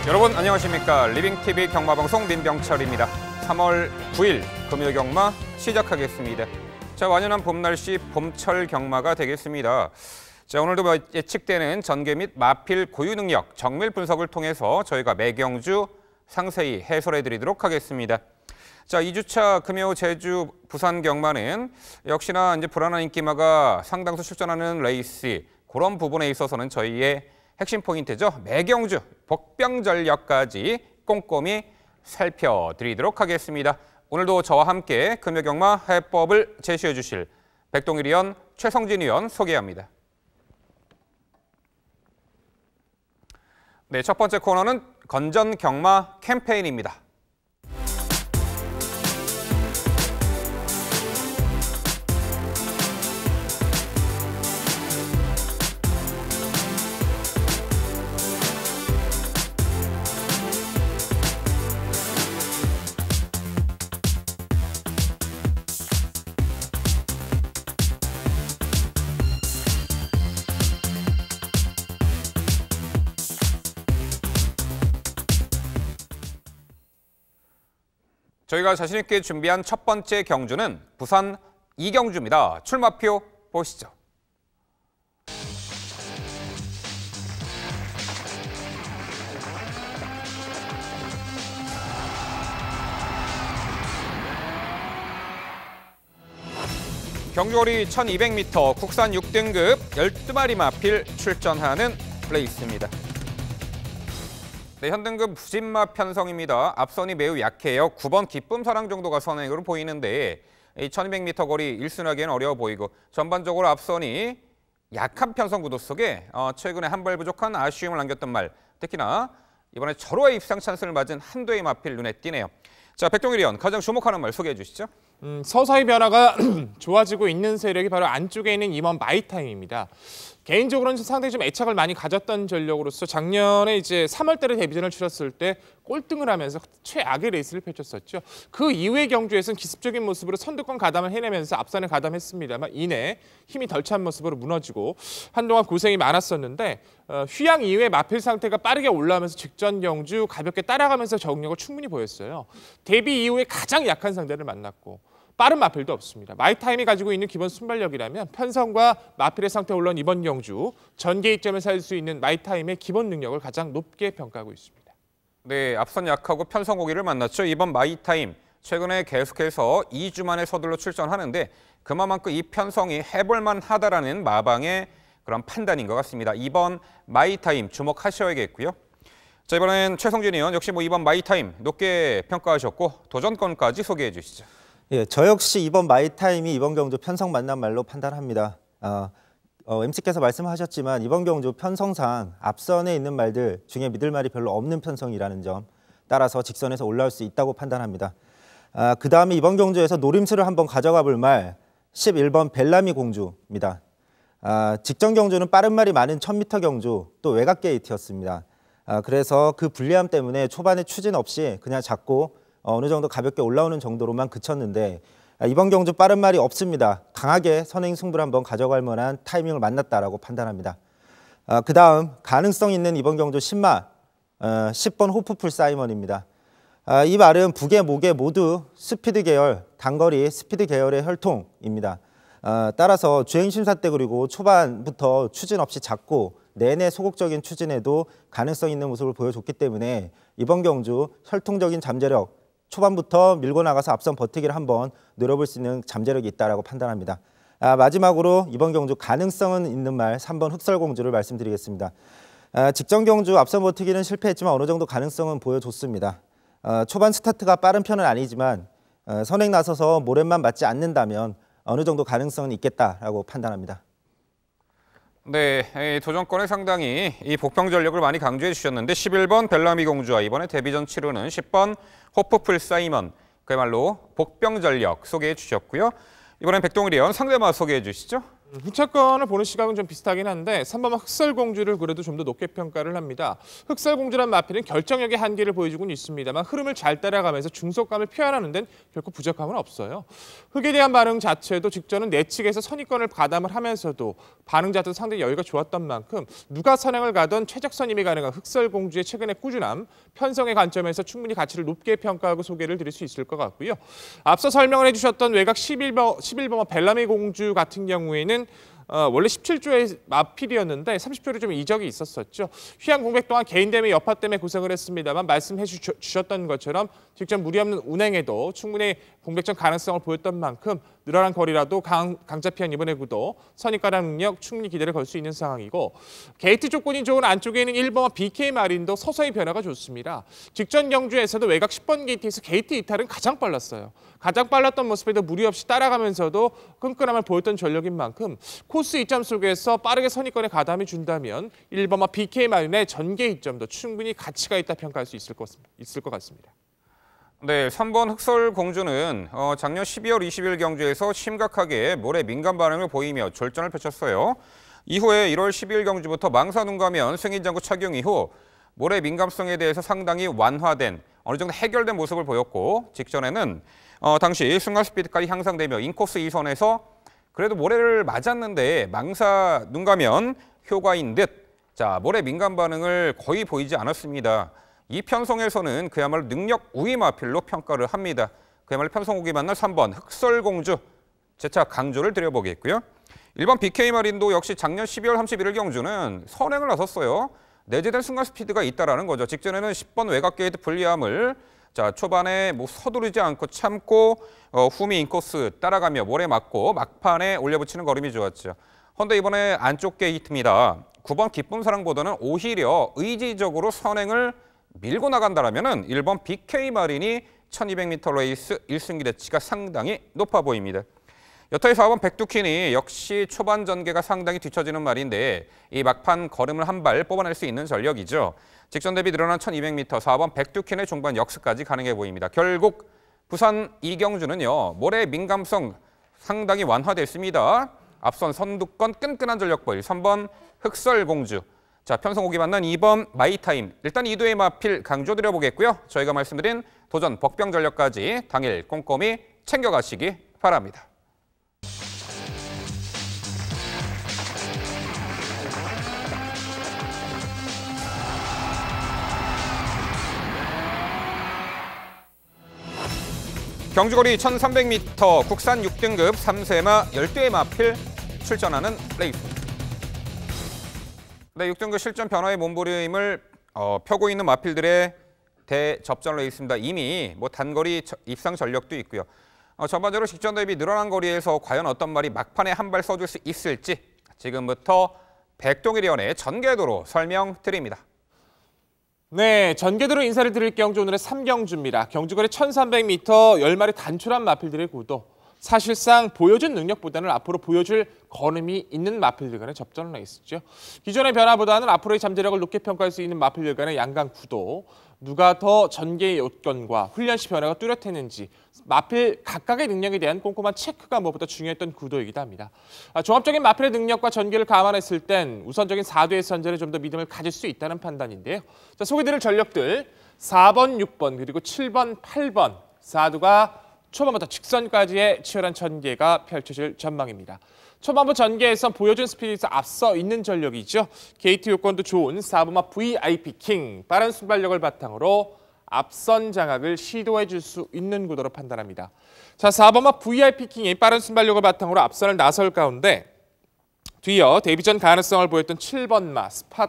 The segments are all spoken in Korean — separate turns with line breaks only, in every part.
여러분 안녕하십니까. 리빙TV 경마방송 민병철입니다. 3월 9일 금요 경마 시작하겠습니다. 자, 완연한 봄 날씨 봄철 경마가 되겠습니다. 자, 오늘도 예측되는 전개 및 마필 고유 능력 정밀 분석을 통해서 저희가 매경주 상세히 해설해 드리도록 하겠습니다. 자, 2주차 금요 제주 부산 경마는 역시나 이제 불안한 인기마가 상당수 출전하는 레이스, 그런 부분에 있어서는 저희의 핵심 포인트죠. 매경주 복병 전략까지 꼼꼼히 살펴드리도록 하겠습니다. 오늘도 저와 함께 금요 경마 해법을 제시해 주실 백동일 위원, 최성진 위원 소개합니다. 네, 첫 번째 코너는 건전 경마 캠페인입니다. 저희가 자신 있게 준비한 첫 번째 경주는 부산 이경주입니다. 출마표 보시죠. 경주거리 1200m 국산 6등급 12마리 마필 출전하는 레이스입니다. 네, 현등급 부진마 편성입니다. 앞선이 매우 약해요. 9번 기쁨사랑 정도가 선행으로 보이는데 이 1200m 거리 1순하기에는 어려워 보이고 전반적으로 앞선이 약한 편성 구도 속에 최근에 한 발 부족한 아쉬움을 남겼던 말, 특히나 이번에 절호의 입상 찬스를 맞은 한도의 마필 눈에 띄네요. 자, 백동일 위원, 가장 주목하는 말 소개해 주시죠.
서서히 변화가 좋아지고 있는 세력이 바로 안쪽에 있는 이번 마이타임입니다. 개인적으로는 상당히 좀 애착을 많이 가졌던 전력으로서 작년에 이제 3월달에 데뷔전을 치렀을 때 꼴등을 하면서 최악의 레이스를 펼쳤었죠. 그 이후의 경주에서는 기습적인 모습으로 선두권 가담을 해내면서 앞선을 가담했습니다만 이내 힘이 덜 찬 모습으로 무너지고 한동안 고생이 많았었는데 휴양 이후에 마필 상태가 빠르게 올라오면서 직전 경주 가볍게 따라가면서 적응력을 충분히 보였어요. 데뷔 이후에 가장 약한 상대를 만났고 빠른 마필도 없습니다. 마이타임이 가지고 있는 기본 순발력이라면 편성과 마필의 상태에 올라온 이번 경주 전개 이점을 살릴 수 있는 마이타임의 기본 능력을 가장 높게 평가하고 있습니다.
네, 앞선 약하고 편성 고기를 만났죠. 이번 마이타임 최근에 계속해서 2주 만에 서둘러 출전하는데 그만큼 이 편성이 해볼만 하다라는 마방의 그런 판단인 것 같습니다. 이번 마이타임 주목하셔야겠고요. 자, 이번엔 최성진 의원 역시 이번 마이타임 높게 평가하셨고 도전권까지 소개해 주시죠.
예, 저 역시 이번 마이타임이 이번 경주 편성 만난 말로 판단합니다. MC께서 말씀하셨지만 이번 경주 편성상 앞선에 있는 말들 중에 믿을 말이 별로 없는 편성이라는 점, 따라서 직선에서 올라올 수 있다고 판단합니다. 그 다음에 이번 경주에서 노림수를 한번 가져가 볼 말 11번 벨라미 공주입니다. 직전 경주는 빠른 말이 많은 1000m 경주, 또 외곽 게이트였습니다. 그래서 그 불리함 때문에 초반에 추진 없이 그냥 잡고 어느 정도 가볍게 올라오는 정도로만 그쳤는데 이번 경주 빠른 말이 없습니다. 강하게 선행 승부를 한번 가져갈 만한 타이밍을 만났다라고 판단합니다. 그 다음 가능성 있는 이번 경주 10마 10번 호프풀 사이먼입니다. 이 말은 북에 목에 모두 스피드 계열, 단거리 스피드 계열의 혈통입니다. 따라서 주행 심사 때 그리고 초반부터 추진 없이 잡고 내내 소극적인 추진에도 가능성 있는 모습을 보여줬기 때문에 이번 경주 혈통적인 잠재력, 초반부터 밀고 나가서 앞선 버티기를 한번 노려볼 수 있는 잠재력이 있다고 판단합니다. 마지막으로 이번 경주 가능성은 있는 말 3번 흑설공주를 말씀드리겠습니다. 직전 경주 앞선 버티기는 실패했지만 어느 정도 가능성은 보여줬습니다. 초반 스타트가 빠른 편은 아니지만 선행 나서서 모렛만 맞지 않는다면 어느 정도 가능성은 있겠다라고 판단합니다.
네, 도전권에 상당히 이 복병 전력을 많이 강조해 주셨는데 11번 벨라미 공주와 이번에 데뷔전 치르는 10번 호프풀 사이먼, 그야말로 복병 전력 소개해 주셨고요. 이번엔 백동일 의원 상대마 소개해 주시죠.
후차권을 보는 시각은 좀 비슷하긴 한데 3번 흑설공주를 그래도 좀 더 높게 평가를 합니다. 흑설공주란 마필은 결정력의 한계를 보여주고는 있습니다만 흐름을 잘 따라가면서 중속감을 표현하는 데는 결코 부족함은 없어요. 흑에 대한 반응 자체도 직전은 내측에서 선입권을 가담을 하면서도 반응 자체도 상당히 여유가 좋았던 만큼 누가 선행을 가던 최적 선임이 가능한 흑설공주의 최근의 꾸준함, 편성의 관점에서 충분히 가치를 높게 평가하고 소개를 드릴 수 있을 것 같고요. 앞서 설명을 해주셨던 외곽 11번마 벨라미 공주 같은 경우에는 원래 17조의 마필이었는데 30조로 좀 이적이 있었었죠. 휘황 공백 동안 개인 대회 여파 때문에 고생을 했습니다만 말씀해 주셨던 것처럼 직접 무리 없는 운행에도 충분히 공백전 가능성을 보였던 만큼 늘어난 거리라도 강자 피한 이번의 구도 선입가량 능력 충분히 기대를 걸 수 있는 상황이고 게이트 조건이 좋은 안쪽에 있는 1번과 BK 마린도 서서히 변화가 좋습니다. 직전 경주에서도 외곽 10번 게이트에서 게이트 이탈은 가장 빨랐어요. 가장 빨랐던 모습에도 무리 없이 따라가면서도 끈끈함을 보였던 전력인 만큼 코스 이점 속에서 빠르게 선입권에 가담해 준다면 1번과 BK 마린의 전개 이점도 충분히 가치가 있다 평가할 수 있을 것 같습니다.
네, 3번 흑설공주는 작년 12월 20일 경주에서 심각하게 모래 민감 반응을 보이며 절전을 펼쳤어요. 이후에 1월 12일 경주부터 망사 눈가면 승인장구 착용 이후 모래 민감성에 대해서 상당히 완화된 어느 정도 해결된 모습을 보였고 직전에는 당시 순간 스피드까지 향상되며 인코스 2선에서 그래도 모래를 맞았는데 망사 눈가면 효과인 듯 모래 민감 반응을 거의 보이지 않았습니다. 이 편성에서는 그야말로 능력 우위 마필로 평가를 합니다. 그야말로 편성국이 만날 3번 흑설공주 재차 강조를 드려보겠고요. 1번 BK 마린도 역시 작년 12월 31일 경주는 선행을 나섰어요. 내재된 순간 스피드가 있다라는 거죠. 직전에는 10번 외곽 게이트 불리함을 초반에 서두르지 않고 참고 후미 인코스 따라가며 모래 맞고 막판에 올려붙이는 걸음이 좋았죠. 그런데 이번에 안쪽 게이트입니다. 9번 기쁨 사랑보다는 오히려 의지적으로 선행을 밀고 나간다라면은 1번 BK 마린이 1200m 레이스 1승 기대치가 상당히 높아 보입니다. 여타의 4번 백두킨이 역시 초반 전개가 상당히 뒤처지는 말인데 이 막판 걸음을 한 발 뽑아낼 수 있는 전력이죠. 직전 대비 늘어난 1200m 4번 백두킨의 종반 역습까지 가능해 보입니다. 결국 부산 이경주는요. 모래 민감성 상당히 완화됐습니다. 앞선 선두권 끈끈한 전력 보일 3번 흑설공주. 편성국이 만난 2번 마이타임. 일단 2도의 마필 강조드려보겠고요. 저희가 말씀드린 도전 복병 전력까지 당일 꼼꼼히 챙겨가시기 바랍니다. 경주거리 1300m 국산 6등급 3세마 12의 마필 출전하는 레이스. 네, 6등급 실전 변화의 몸부림을 펴고 있는 마필들의 대접전 레이스입니다. 이미 단거리 입상 전력도 있고요. 전반적으로 직전 대비 늘어난 거리에서 과연 어떤 말이 막판에 한 발 써줄 수 있을지 지금부터 백동일위원의 전개도로 설명드립니다.
네, 전개도로 인사를 드릴 경주 오늘의 3경주입니다. 경주거리 1300m 10마리 단출한 마필들의 구도. 사실상 보여준 능력보다는 앞으로 보여줄 걸음이 있는 마필들 간의 접전 레이스죠. 기존의 변화보다는 앞으로의 잠재력을 높게 평가할 수 있는 마필들 간의 양강 구도. 누가 더 전개의 요건과 훈련 시 변화가 뚜렷했는지 마필 각각의 능력에 대한 꼼꼼한 체크가 무엇보다 중요했던 구도이기도 합니다. 종합적인 마필의 능력과 전개를 감안했을 땐 우선적인 4도의 선전에 좀 더 믿음을 가질 수 있다는 판단인데요. 소개드릴 전력들 4번, 6번 그리고 7번, 8번 4도가 초반부터 직선까지의 치열한 전개가 펼쳐질 전망입니다. 초반부 전개에서 보여준 스피드에서 앞서 있는 전력이죠. 게이트 요건도 좋은 4번마 VIP 킹 빠른 순발력을 바탕으로 앞선 장악을 시도해 줄 수 있는 구도로 판단합니다. 4번마 VIP 킹이 빠른 순발력을 바탕으로 앞선을 나설 가운데 뒤이어 데뷔전 가능성을 보였던 7번마 스팟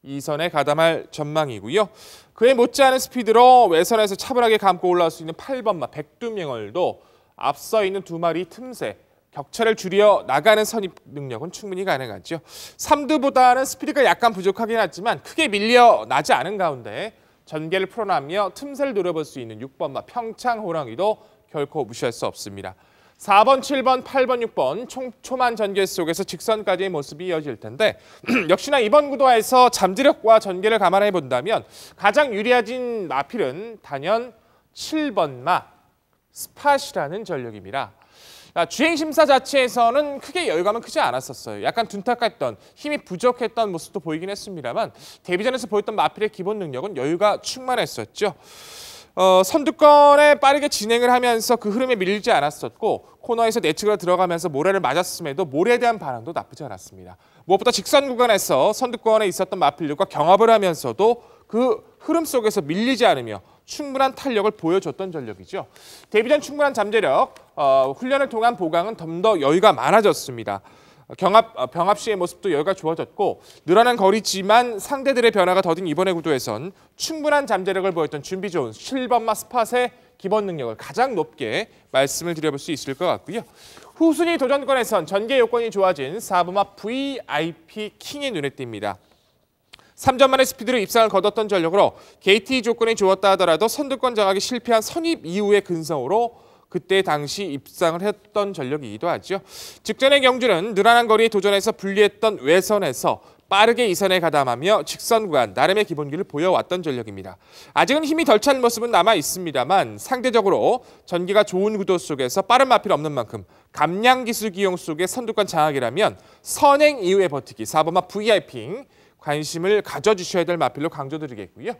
2선에 가담할 전망이고요. 그에 못지않은 스피드로 외선에서 차분하게 감고 올라올 수 있는 8번마 백두명월도 앞서 있는 두 마리 틈새 격차를 줄여 나가는 선입 능력은 충분히 가능하죠. 3두보다는 스피드가 약간 부족하긴 하지만 크게 밀려나지 않은 가운데 전개를 풀어나며 틈새를 노려볼 수 있는 6번마 평창호랑이도 결코 무시할 수 없습니다. 4번, 7번, 8번, 6번 초만 전개 속에서 직선까지의 모습이 이어질 텐데 역시나 이번 구도에서 잠재력과 전개를 감안해 본다면 가장 유리해진 마필은 단연 7번마 스팟이라는 전력입니다. 주행 심사 자체에서는 크게 여유감은 크지 않았었어요. 약간 둔탁했던, 힘이 부족했던 모습도 보이긴 했습니다만 데뷔전에서 보였던 마필의 기본 능력은 여유가 충만했었죠. 선두권에 빠르게 진행을 하면서 그 흐름에 밀리지 않았었고 코너에서 내측으로 들어가면서 모래를 맞았음에도 모래에 대한 반응도 나쁘지 않았습니다. 무엇보다 직선 구간에서 선두권에 있었던 마필들과 경합을 하면서도 그 흐름 속에서 밀리지 않으며 충분한 탄력을 보여줬던 전력이죠. 데뷔전 충분한 잠재력, 훈련을 통한 보강은 좀 더 여유가 많아졌습니다. 병합 시의 모습도 여유가 좋아졌고 늘어난 거리지만 상대들의 변화가 더딘 이번의 구도에선 충분한 잠재력을 보였던 준비 좋은 7번마 스팟의 기본 능력을 가장 높게 말씀을 드려볼 수 있을 것 같고요. 후순위 도전권에선 전개 요건이 좋아진 4번마 VIP 킹이 눈에 띕니다. 3전 만에 스피드로 입상을 거뒀던 전력으로 게이트 조건이 좋았다 하더라도 선두권 장악이 실패한 선입 이후의 근성으로 그때 당시 입상을 했던 전력이기도 하죠. 직전의 경주는 늘어난 거리에 도전해서 불리했던 외선에서 빠르게 이선에 가담하며 직선 구간 나름의 기본기를 보여왔던 전력입니다. 아직은 힘이 덜 찬 모습은 남아 있습니다만 상대적으로 전기가 좋은 구도 속에서 빠른 마필 없는 만큼 감량 기술 기용 속의 선두권 장악이라면 선행 이후의 버티기 4번마 VIP 관심을 가져주셔야 될 마필로 강조드리겠고요.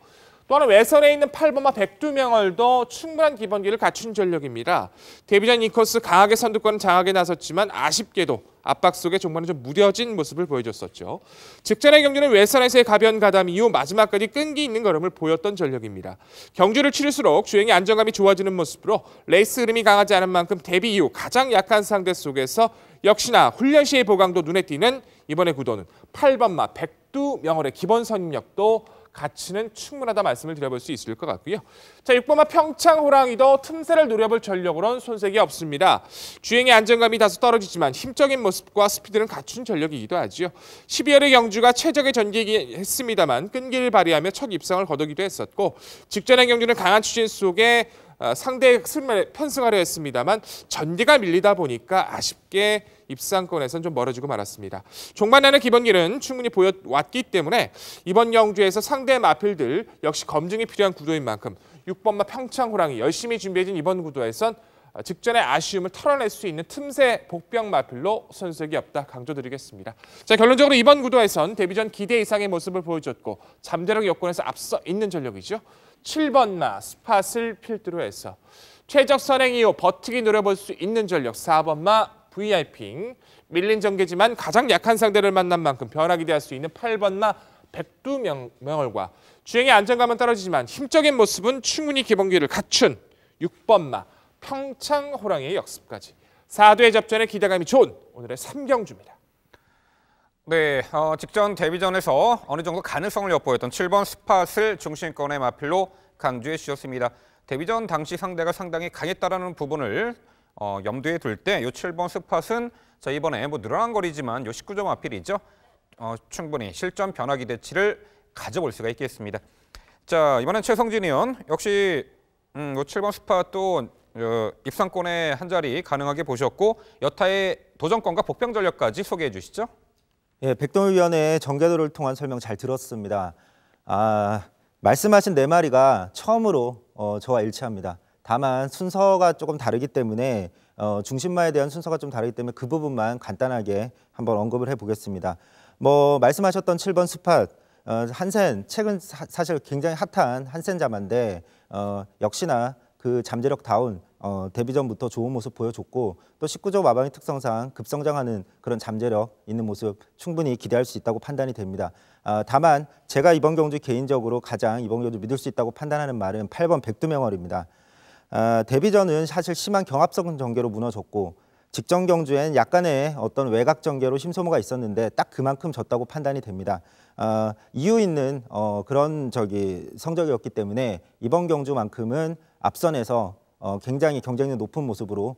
또한 외선에 있는 8번마 백두명월도 충분한 기본기를 갖춘 전력입니다. 데뷔전 이 코스 강하게 선두권을 장악에 나섰지만 아쉽게도 압박 속에 종반에 좀 무뎌진 모습을 보여줬었죠. 직전의 경주는 외선에서의 가변 가담 이후 마지막까지 끈기 있는 걸음을 보였던 전력입니다. 경주를 치를수록 주행의 안정감이 좋아지는 모습으로 레이스 흐름이 강하지 않은 만큼 데뷔 이후 가장 약한 상대 속에서 역시나 훈련 시의 보강도 눈에 띄는 이번의 구도는 8번마 백두명월의 기본 선임력도 가치는 충분하다 말씀을 드려볼 수 있을 것 같고요. 자, 6번마 평창호랑이도 틈새를 노려볼 전력으로는 손색이 없습니다. 주행의 안정감이 다소 떨어지지만 힘적인 모습과 스피드는 갖춘 전력이기도 하죠. 12월의 경주가 최적의 전개이긴 했습니다만 끈기를 발휘하며 첫 입상을 거두기도 했었고 직전의 경주는 강한 추진 속에 상대의 흐름에 편승하려 했습니다만 전개가 밀리다 보니까 아쉽게 입상권에선 좀 멀어지고 말았습니다. 종반에는 기본기는 충분히 보여왔기 때문에 이번 경주에서 상대 마필들 역시 검증이 필요한 구도인 만큼 6번마 평창호랑이 열심히 준비해진 이번 구도에선 직전의 아쉬움을 털어낼 수 있는 틈새 복병 마필로 손색이 없다 강조드리겠습니다. 자, 결론적으로 이번 구도에선 데뷔전 기대 이상의 모습을 보여줬고 잠재력 여건에서 앞서 있는 전력이죠. 7번마 스팟을 필두로 해서 최적 선행 이후 버티기 노려볼 수 있는 전력 4번마 VIP 밀린 전개지만 가장 약한 상대를 만난 만큼 변화기 대할 수 있는 8번마 백두명월과 주행의 안정감은 떨어지지만 힘적인 모습은 충분히 기본기를 갖춘 6번마 평창호랑이의 역습까지 4두의 접전에 기대감이 좋은 오늘의 3경주입니다.
네, 직전 데뷔전에서 어느 정도 가능성을 엿보였던 7번 스팟을 중심권의 마필로 강조해 주셨습니다. 데뷔전 당시 상대가 상당히 강했다라는 부분을 염두에 둘 때 이 7번 스팟은 자, 이번에 늘어난 거리지만 이 19점 마필이죠. 충분히 실전 변화 기대치를 가져볼 수가 있겠습니다. 자, 이번엔 최성진 의원 역시 이 7번 스팟도 입상권에 한 자리 가능하게 보셨고 여타의 도전권과 복병 전력까지 소개해 주시죠.
예, 백동일 위원의 정계도를 통한 설명 잘 들었습니다. 말씀하신 네 마리가 처음으로 저와 일치합니다. 다만 순서가 조금 다르기 때문에 중심마에 대한 순서가 좀 다르기 때문에 그 부분만 간단하게 한번 언급을 해보겠습니다. 말씀하셨던 7번 스팟, 한센, 최근 사실 굉장히 핫한 한센 자마인데 역시나 그 잠재력다운 데뷔전부터 좋은 모습 보여줬고 또 19조 마방의 특성상 급성장하는 그런 잠재력 있는 모습 충분히 기대할 수 있다고 판단이 됩니다. 다만 제가 이번 경주 개인적으로 가장 이번 경주 믿을 수 있다고 판단하는 말은 8번 백두명월입니다. 데뷔전은 사실 심한 경합성 전개로 무너졌고 직전 경주엔 약간의 어떤 외곽 전개로 심소모가 있었는데 딱 그만큼 졌다고 판단이 됩니다. 이유 있는 그런 성적이었기 때문에 이번 경주만큼은 앞선에서 굉장히 경쟁력 높은 모습으로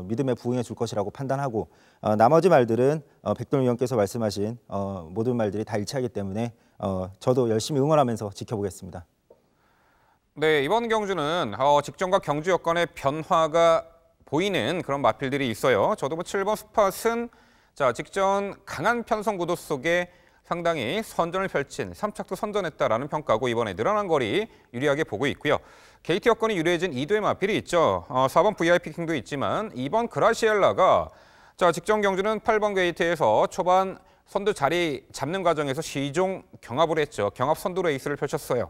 믿음에 부응해 줄 것이라고 판단하고 나머지 말들은 백동일 위원께서 말씀하신 모든 말들이 다 일치하기 때문에 저도 열심히 응원하면서 지켜보겠습니다.
네, 이번 경주는 직전과 경주 여건의 변화가 보이는 그런 마필들이 있어요. 저도 7번 스팟은 자, 직전 강한 편성 구도 속에 상당히 선전을 펼친 3착도 선전했다라는 평가고 이번에 늘어난 거리 유리하게 보고 있고요. 게이트 여건이 유리해진 2도의 마필이 있죠. 4번 VIP 킹도 있지만 2번 그라시엘라가 자 직전 경주는 8번 게이트에서 초반 선두 자리 잡는 과정에서 시종 경합을 했죠. 경합 선두 레이스를 펼쳤어요.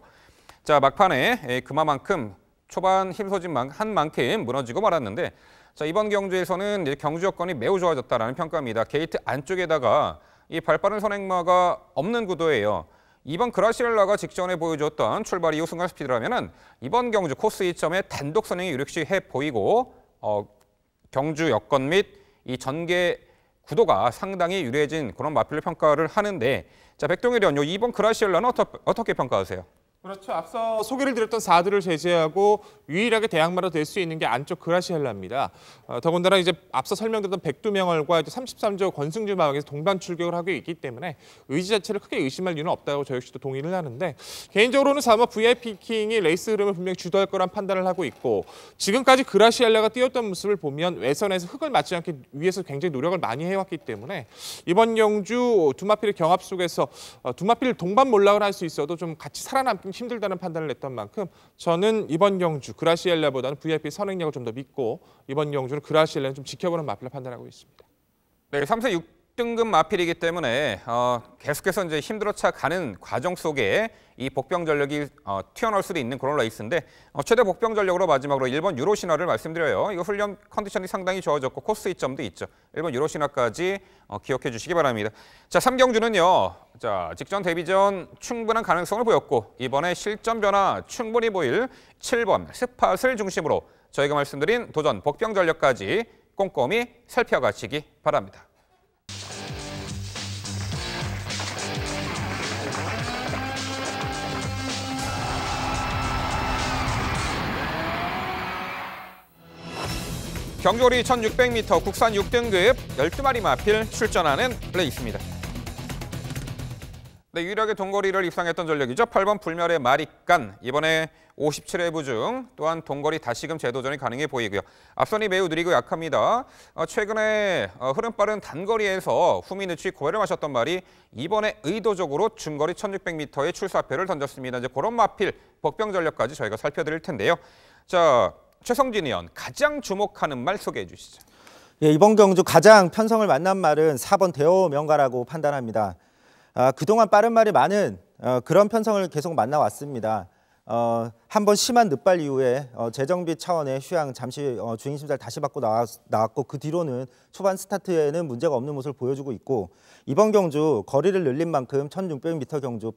자 막판에 그만큼 초반 힘소진 한 만큼 무너지고 말았는데 자 이번 경주에서는 이제 경주 여건이 매우 좋아졌다라는 평가입니다. 게이트 안쪽에다가 이 발빠른 선행마가 없는 구도예요. 이번 그라시엘라가 직전에 보여줬던 출발 이후 순간 스피드라면은 이번 경주 코스 2점에 단독 선행이 유력시해 보이고 경주 여건 및 이 전개 구도가 상당히 유리해진 그런 마필로 평가를 하는데 자 백동일 의원, 요 이번 그라시엘라는 어떻게 평가하세요?
그렇죠. 앞서 소개를 드렸던 4들을 제외하고 유일하게 대항마로 될 수 있는 게 안쪽 그라시엘라입니다. 더군다나 이제 앞서 설명드렸던 백두명월과 33조 권승주 마왕에서 동반 출격을 하고 있기 때문에 의지 자체를 크게 의심할 이유는 없다고 저 역시도 동의를 하는데 개인적으로는 4번 VIP 킹이 레이스 흐름을 분명히 주도할 거란 판단을 하고 있고 지금까지 그라시엘라가 뛰었던 모습을 보면 외선에서 흙을 맞지 않게 위에서 굉장히 노력을 많이 해왔기 때문에 이번 경주 두 마필의 경합 속에서 두 마필 동반 몰락을 할 수 있어도 좀 같이 살아남기 힘들다는 판단을 냈던 만큼 저는 이번 경주 그라시엘라보다는 VIP 선행력을 좀 더 믿고 이번 경주는 그라시엘라는 좀 지켜보는 마필로 판단하고 있습니다.
네, 3세 6등급 마필이기 때문에 계속해서 이제 힘들어 가는 과정 속에 이 복병 전력이 튀어나올 수도 있는 그런 레이스인데 최대 복병 전력으로 마지막으로 1번 유로신화를 말씀드려요. 이거 훈련 컨디션이 상당히 좋아졌고 코스 2점도 있죠. 1번 유로신화까지 기억해 주시기 바랍니다. 자, 3경주는요. 자, 직전 데뷔전 충분한 가능성을 보였고 이번에 실전 변화 충분히 보일 7번 스팟을 중심으로 저희가 말씀드린 도전 복병 전력까지 꼼꼼히 살펴가시기 바랍니다. 경주거리 1600m 국산 6등급 12마리 마필 출전하는 레이스입니다. 네, 유일하게 동거리를 입상했던 전력이죠. 8번 불멸의 마리깐, 이번에 57회 부중, 또한 동거리 다시금 재도전이 가능해 보이고요. 앞선이 매우 느리고 약합니다. 최근에 흐름 빠른 단거리에서 후미누치 고회를 마셨던 말이 이번에 의도적으로 중거리 1600m의 출사표를 던졌습니다. 이제 그런 마필, 복병 전력까지 저희가 살펴드릴 텐데요. 자, 최성진 의원, 가장 주목하는 말 소개해 주시죠.
예, 이번 경주 가장 편성을 만난 말은 4번 대호명가라고 판단합니다. 그동안 빠른 말이 많은 그런 편성을 계속 만나왔습니다. 한번 심한 늑발 이후에 재정비 차원의 휴양 잠시 주행심사를 다시 받고 나왔고 그 뒤로는 초반 스타트에는 문제가 없는 모습을 보여주고 있고 이번 경주 거리를 늘린 만큼 1600m 경주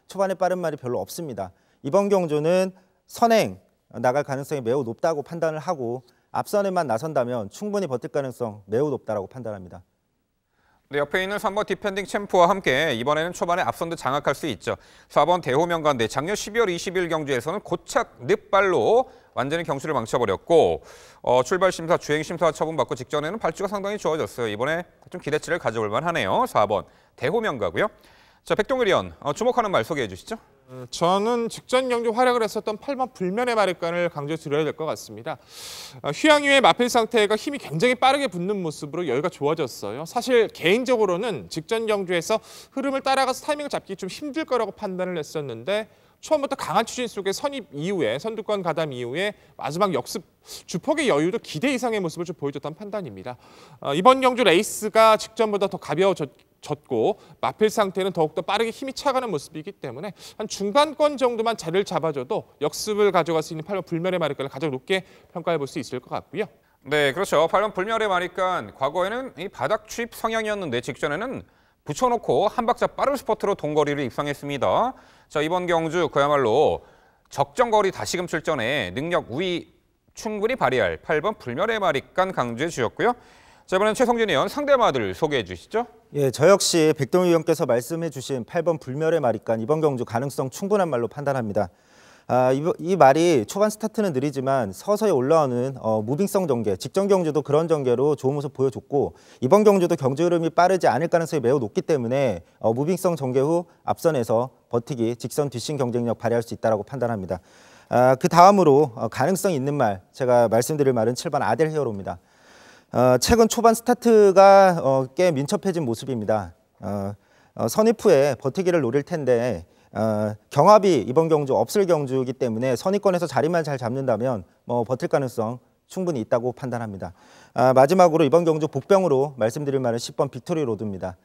초반에 빠른 말이 별로 없습니다. 이번 경주는 선행 나갈 가능성이 매우 높다고 판단을 하고 앞선에만 나선다면 충분히 버틸 가능성 매우 높다고 판단합니다.
네, 옆에 있는 3번 디펜딩 챔프와 함께 이번에는 초반에 앞선도 장악할 수 있죠. 4번 대호명가인데 작년 12월 20일 경주에서는 고착 늑발로 완전히 경주를 망쳐버렸고 출발 심사, 주행 심사 처분받고 직전에는 발주가 상당히 좋아졌어요. 이번에 좀 기대치를 가져올 만하네요. 4번 대호명가고요. 자, 백동일 의원, 주목하는 말 소개해 주시죠.
저는 직전 경주 활약을 했었던 8번 불면의 마리칸을 강조드려야 될 것 같습니다. 휴양 이후에 마필 상태가 힘이 굉장히 빠르게 붙는 모습으로 여유가 좋아졌어요. 사실 개인적으로는 직전 경주에서 흐름을 따라가서 타이밍을 잡기 좀 힘들 거라고 판단을 했었는데 처음부터 강한 추진 속에 선입 이후에 선두권 가담 이후에 마지막 역습 주폭의 여유도 기대 이상의 모습을 좀 보여줬던 판단입니다. 이번 경주 레이스가 직전보다 더 가벼워졌고 마필 상태는 더욱더 빠르게 힘이 차가는 모습이기 때문에 한 중반권 정도만 자리를 잡아줘도 역습을 가져갈 수 있는 8번 불멸의 마리칸을 가장 높게 평가해 볼 수 있을 것 같고요.
네, 그렇죠. 8번 불멸의 마리칸, 과거에는 이 바닥 추입 성향이었는데 직전에는 붙여놓고 한 박자 빠른 스퍼트로 동거리를 입상했습니다. 자, 이번 경주 그야말로 적정거리 다시금 출전에 능력 우위 충분히 발휘할 8번 불멸의 마리칸 강조해 주셨고요. 자, 이번엔 최성진 의원 상대마들 소개해 주시죠.
예, 저 역시 백동희 의원께서 말씀해 주신 8번 불멸의 마리칸 이번 경주 가능성 충분한 말로 판단합니다. 이 말이 초반 스타트는 느리지만 서서히 올라오는 무빙성 전개, 직전 경주도 그런 전개로 좋은 모습 보여줬고 이번 경주도 경주 흐름이 빠르지 않을 가능성이 매우 높기 때문에 무빙성 전개 후 앞선에서 버티기, 직선 뒷신 경쟁력 발휘할 수 있다고 판단합니다. 그 다음으로 가능성 있는 말, 제가 말씀드릴 말은 7번 아델 히어로입니다. 최근 초반 스타트가 꽤 민첩해진 모습입니다. 선입 후에 버티기를 노릴 텐데 경합이 이번 경주 없을 경주이기 때문에 선의권에서 자리만 잘 잡는다면 버틸 가능성 충분히 있다고 판단합니다. 마지막으로 이번 경주 복병으로 말씀드릴 말은 10번 빅토리 로드입니다.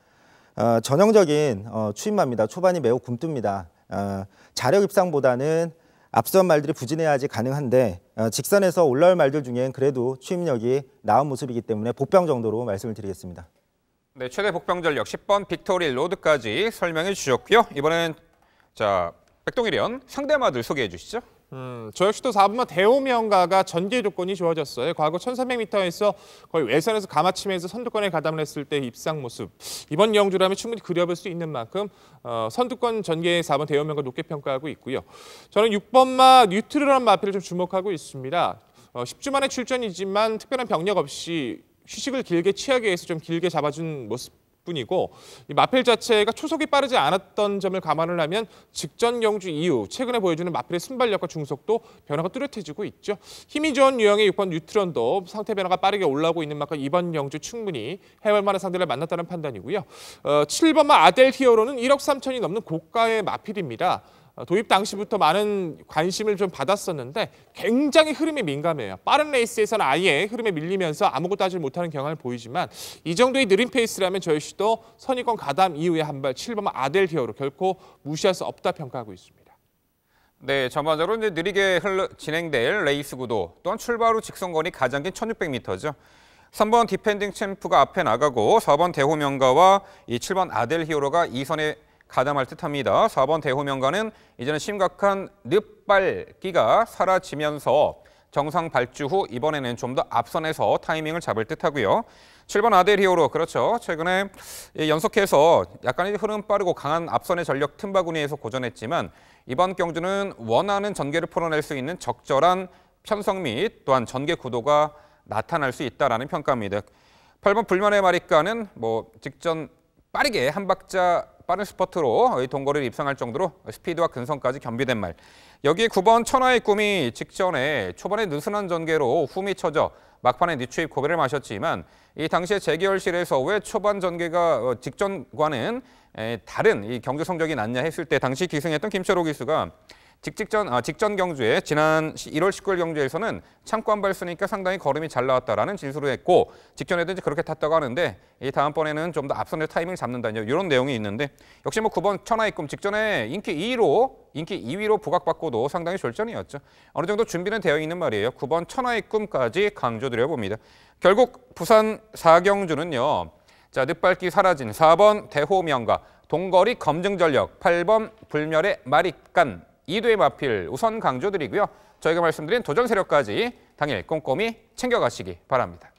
전형적인 추임마입니다. 초반이 매우 굼뜹니다. 자력 입상보다는 앞선 말들이 부진해야지 가능한데 직선에서 올라올 말들 중엔 그래도 추임력이 나은 모습이기 때문에 복병 정도로 말씀을 드리겠습니다.
네, 최대 복병 전력 10번 빅토리 로드까지 설명해 주셨고요. 이번엔 자 백동일위원 상대마들 소개해 주시죠.
저 역시도 4번마 대호명가가 전개 조건이 좋아졌어요. 과거 1300m에서 거의 외선에서 가마치면서 선두권에 가담을 했을 때 입상 모습. 이번 영주라면 충분히 그려볼 수 있는 만큼 선두권 전개의 4번 대호명가 높게 평가하고 있고요. 저는 6번마 뉴트럴한 마필을 좀 주목하고 있습니다. 10주 만에 출전이지만 특별한 병력 없이 휴식을 길게 취하기 위해서 좀 길게 잡아준 모습 뿐이고 이 마필 자체가 초속이 빠르지 않았던 점을 감안을 하면 직전 경주 이후 최근에 보여주는 마필의 순발력과 중속도 변화가 뚜렷해지고 있죠. 힘이 좋은 유형의 6번 뉴트런도 상태 변화가 빠르게 올라오고 있는 만큼 이번 경주 충분히 해볼 만한 상대를 만났다는 판단이고요. 7번마 아델 히어로는 1억 3천이 넘는 고가의 마필입니다. 도입 당시부터 많은 관심을 좀 받았었는데 굉장히 흐름에 민감해요. 빠른 레이스에서는 아예 흐름에 밀리면서 아무것도 하지 못하는 경향을 보이지만 이 정도의 느린 페이스라면 저희 씨도 선의권 가담 이후에 한 발 7번 아델 히어로 결코 무시할 수 없다 평가하고 있습니다.
네, 전반적으로 이제 느리게 진행될 레이스 구도 또한 출발 후 직선거리 가장 긴 1600m죠. 3번 디펜딩 챔프가 앞에 나가고 4번 대호명가와 이 7번 아델 히어로가 2선에 가담할 듯합니다. 4번 대호명가는 이제는 심각한 늪밟기가 사라지면서 정상 발주 후 이번에는 좀 더 앞선에서 타이밍을 잡을 듯하고요. 7번 아델 히어로, 그렇죠. 최근에 연속해서 약간의 흐름 빠르고 강한 앞선의 전력 틈바구니에서 고전했지만 이번 경주는 원하는 전개를 풀어낼 수 있는 적절한 편성 및 또한 전개 구도가 나타날 수 있다라는 평가입니다. 8번 불면의 마리카는 직전 빠르게 한 박자 빠른 스퍼트로 동거리를 입상할 정도로 스피드와 근성까지 겸비된 말. 여기에 9번 천하의 꿈이 직전에 초반에 느슨한 전개로 훔이 쳐져 막판에 니추입 고배를 마셨지만 이 당시에 재계열실에서 왜 초반 전개가 직전과는 다른 이 경주 성적이 났냐 했을 때 당시 기승했던 김철호 기수가 직전 경주에 지난 1월 19일 경주에서는 참고 한 발 쓰니까 상당히 걸음이 잘 나왔다라는 진술을 했고 직전에도 이제 그렇게 탔다고 하는데 이 다음번에는 좀 더 앞선의 타이밍을 잡는다 이런 내용이 있는데 역시 9번 천하의 꿈 직전에 인기 2위로 부각받고도 상당히 졸전이었죠. 어느 정도 준비는 되어 있는 말이에요. 9번 천하의 꿈까지 강조드려 봅니다. 결국 부산 4경주는요. 자, 늪밟기 사라진 4번 대호명가, 동거리 검증 전력, 8번 불멸의 마리깐 2두의 마필 우선 강조드리고요. 저희가 말씀드린 도전 세력까지 당일 꼼꼼히 챙겨가시기 바랍니다.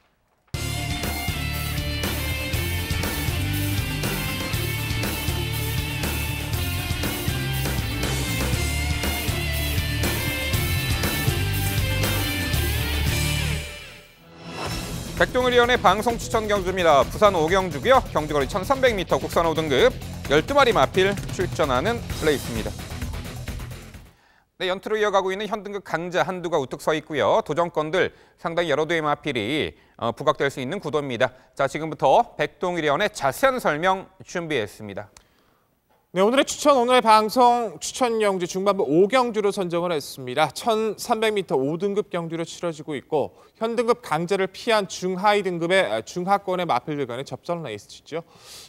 백동일위원의 방송 추천 경주입니다. 부산 5경주고요. 경주거리 1300m 국산 5등급 12마리 마필 출전하는 레이스입니다. 네, 연투로 이어가고 있는 현등급 강자 한두가 우뚝 서 있고요. 도전권들 상당히 여러 대의 마필이 부각될 수 있는 구도입니다. 자, 지금부터 백동일위원의 자세한 설명 준비했습니다.
네, 오늘의 방송 추천 경주 중반부 5경주로 선정을 했습니다. 1300m 5등급 경주로 치러지고 있고 현등급 강자를 피한 중하위 등급의 중하권의 마필들 간의 접전 레이스죠.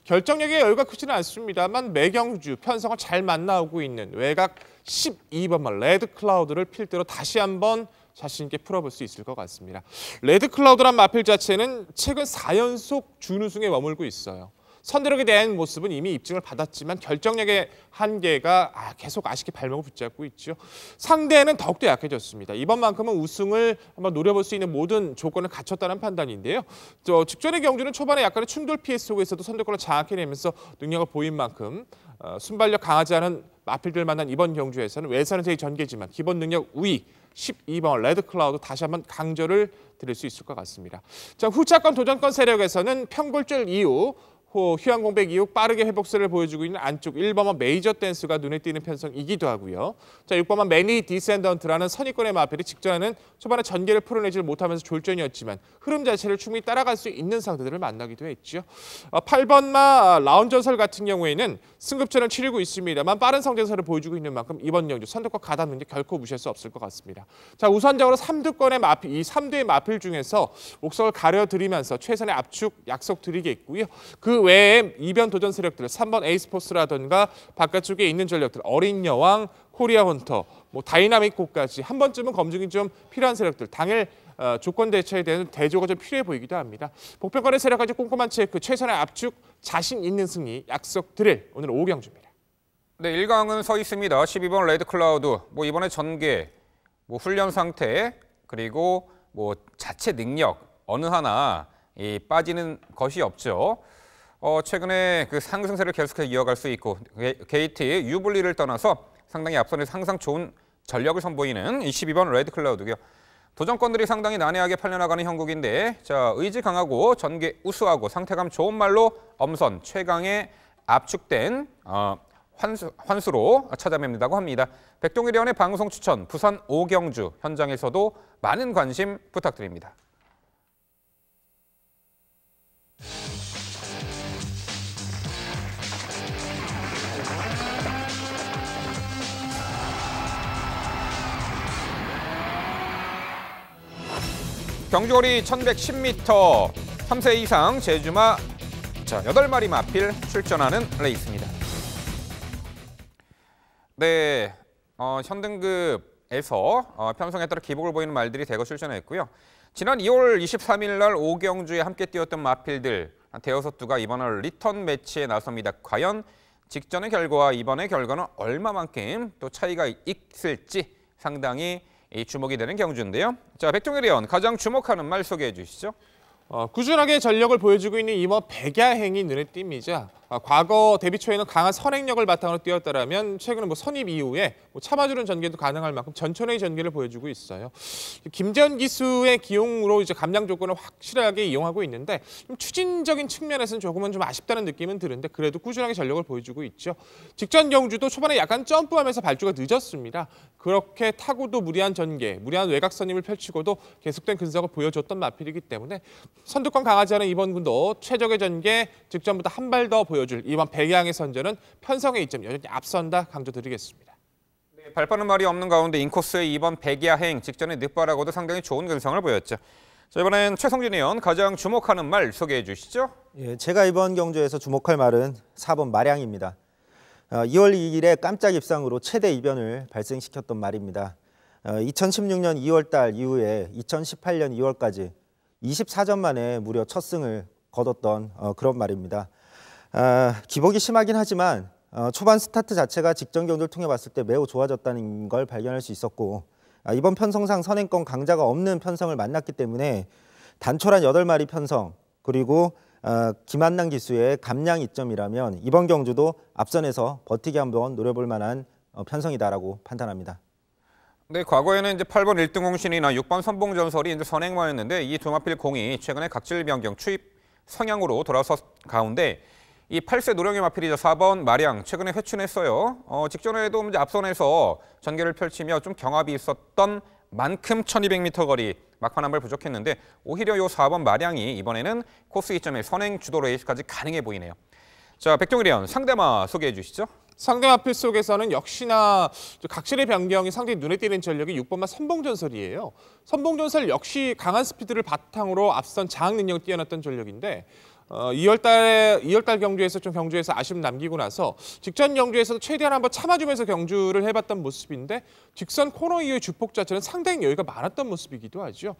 결정력의 여유가 크지는 않습니다만 매경주 편성을 잘 만나오고 있는 외곽 12번만 레드 클라우드를 필두로 다시 한번 자신 있게 풀어볼 수 있을 것 같습니다. 레드 클라우드란 마필 자체는 최근 4연속 준우승에 머물고 있어요. 선두력에 대한 모습은 이미 입증을 받았지만 결정력의 한계가 계속 아쉽게 발목을 붙잡고 있죠. 상대는 더욱더 약해졌습니다. 이번만큼은 우승을 한번 노려볼 수 있는 모든 조건을 갖췄다는 판단인데요. 직전의 경주는 초반에 약간의 충돌 피해 속에서도 선두권을 장악해내면서 능력을 보인 만큼 순발력 강하지 않은 마필들 만난 이번 경주에서는 외선에서의 전개지만 기본 능력 우위 12번 레드 클라우드 다시 한번 강조를 드릴 수 있을 것 같습니다. 자, 후차권 도전권 세력에서는 평골절 이후 휴양 공백 이후 빠르게 회복세를 보여주고 있는 안쪽 1번만 메이저 댄스가 눈에 띄는 편성이기도 하고요. 자, 6번만 매니 디센던트라는 선입권의 마필이 직전에는 초반에 전개를 풀어내지 못하면서 졸전이었지만 흐름 자체를 충분히 따라갈 수 있는 상대들을 만나기도 했죠. 8번마 라운전설 같은 경우에는 승급전을 치르고 있습니다만 빠른 성장세를 보여주고 있는 만큼 이번 경주 선두권 가담는 게 결코 무시할 수 없을 것 같습니다. 자, 우선적으로 3두권의 마필, 이 3두의 마필 중에서 옥석을 가려드리면서 최선의 압축 약속드리겠고요. 그 외에 이변 도전 세력들 3번 에이스포스라든가 바깥쪽에 있는 전력들 어린 여왕, 코리아 헌터, 다이나믹 고까지 한 번쯤은 검증이 좀 필요한 세력들 당일 조건 대처에 대한 대조가 좀 필요해 보이기도 합니다. 복병권의 세력까지 꼼꼼한 체크, 최선의 압축, 자신 있는 승리 약속드릴 오늘 오후 경주입니다.
네, 1강은 서 있습니다. 12번 레드클라우드. 이번에 전개, 훈련 상태, 그리고 자체 능력 어느 하나 빠지는 것이 없죠. 최근에 그 상승세를 계속해서 이어갈 수 있고 게이트 유불리를 떠나서 상당히 앞선에서 항상 좋은 전력을 선보이는 이 12번 레드클라우드고요. 도전권들이 상당히 난해하게 팔려나가는 형국인데 자, 의지 강하고 전개 우수하고 상태감 좋은 말로 엄선 최강의 압축된 환수로 찾아뵙는다고 합니다. 백동일위원의 방송 추천 부산 오경주 현장에서도 많은 관심 부탁드립니다. 경주거리 1110m, 3세 이상 제주마 8마리 마필 출전하는 레이스입니다. 네, 현등급에서 편성에 따라 기복을 보이는 말들이 대거 출전했고요. 지난 2월 23일 날 오경주에 함께 뛰었던 마필들 대여섯 두가 이번에 리턴 매치에 나섭니다. 과연 직전의 결과와 이번의 결과는 얼마만큼 또 차이가 있을지 상당히 주목이 되는 경주인데요. 자, 백종일 의원 가장 주목하는 말 소개해 주시죠.
꾸준하게 전력을 보여주고 있는 이번 백야행이 눈에 띕니다. 과거 데뷔 초에는 강한 선행력을 바탕으로 뛰었다라면 최근은 선입 이후에 참아주는 전개도 가능할 만큼 전천의 전개를 보여주고 있어요. 김재현 기수의 기용으로 이제 감량 조건을 확실하게 이용하고 있는데 좀 추진적인 측면에서는 조금은 좀 아쉽다는 느낌은 드는데 그래도 꾸준하게 전력을 보여주고 있죠. 직전 경주도 초반에 약간 점프하면서 발주가 늦었습니다. 그렇게 타고도 무리한 전개, 무리한 외곽 선임을 펼치고도 계속된 근성을 보여줬던 마필이기 때문에 선두권 강하지 않은 이번 군도 최적의 전개 직전보다 한 발 더 보여줄 이번 백야행의 선전은 편성의 이점 여전히 앞선다 강조드리겠습니다.
네, 발빠른 말이 없는 가운데 인코스의 이번 백야행 직전에 늦바라고도 상당히 좋은 근성을 보였죠. 자, 이번엔 최성진 의원 가장 주목하는 말 소개해 주시죠.
예, 제가 이번 경주에서 주목할 말은 4번 마량입니다. 2월 2일에 깜짝 입상으로 최대 이변을 발생시켰던 말입니다. 2016년 2월 달 이후에 2018년 2월까지 24전 만에 무려 첫 승을 거뒀던 그런 말입니다. 기복이 심하긴 하지만 초반 스타트 자체가 직전 경주를 통해 봤을 때 매우 좋아졌다는 걸 발견할 수 있었고 이번 편성상 선행권 강자가 없는 편성을 만났기 때문에 단촐한 8마리 편성 그리고 김한남 기수의 감량 이점이라면 이번 경주도 앞선에서 버티기 한번 노려볼 만한 편성이다라고 판단합니다.
네, 과거에는 이제 8번 1등 공신이나 6번 선봉전설이 이제 선행마였는데 이 두 마필 공이 최근에 각질 변경 추입 성향으로 돌아서 가운데 이 8세 노령의 마필이자 4번 마량 최근에 회춘했어요. 직전에도 이제 앞선에서 전개를 펼치며 좀 경합이 있었던 만큼 1200m 거리 막판 한 발 부족했는데 오히려 이 4번 마량이 이번에는 코스 2점에 선행 주도 레이스까지 가능해 보이네요. 자, 백종일 의원 상대마 소개해 주시죠.
상대 마필 속에서는 역시나 각질의 변경이 상당히 눈에 띄는 전력이 6번마 선봉전설이에요. 선봉전설 역시 강한 스피드를 바탕으로 앞선 장악 능력을 뛰어났던 전력인데 2월달 경주에서 좀 경주에서 아쉬움 남기고 나서 직전 경주에서도 최대한 한번 참아주면서 경주를 해봤던 모습인데 직선 코너 이후의 주폭 자체는 상당히 여유가 많았던 모습이기도 하죠.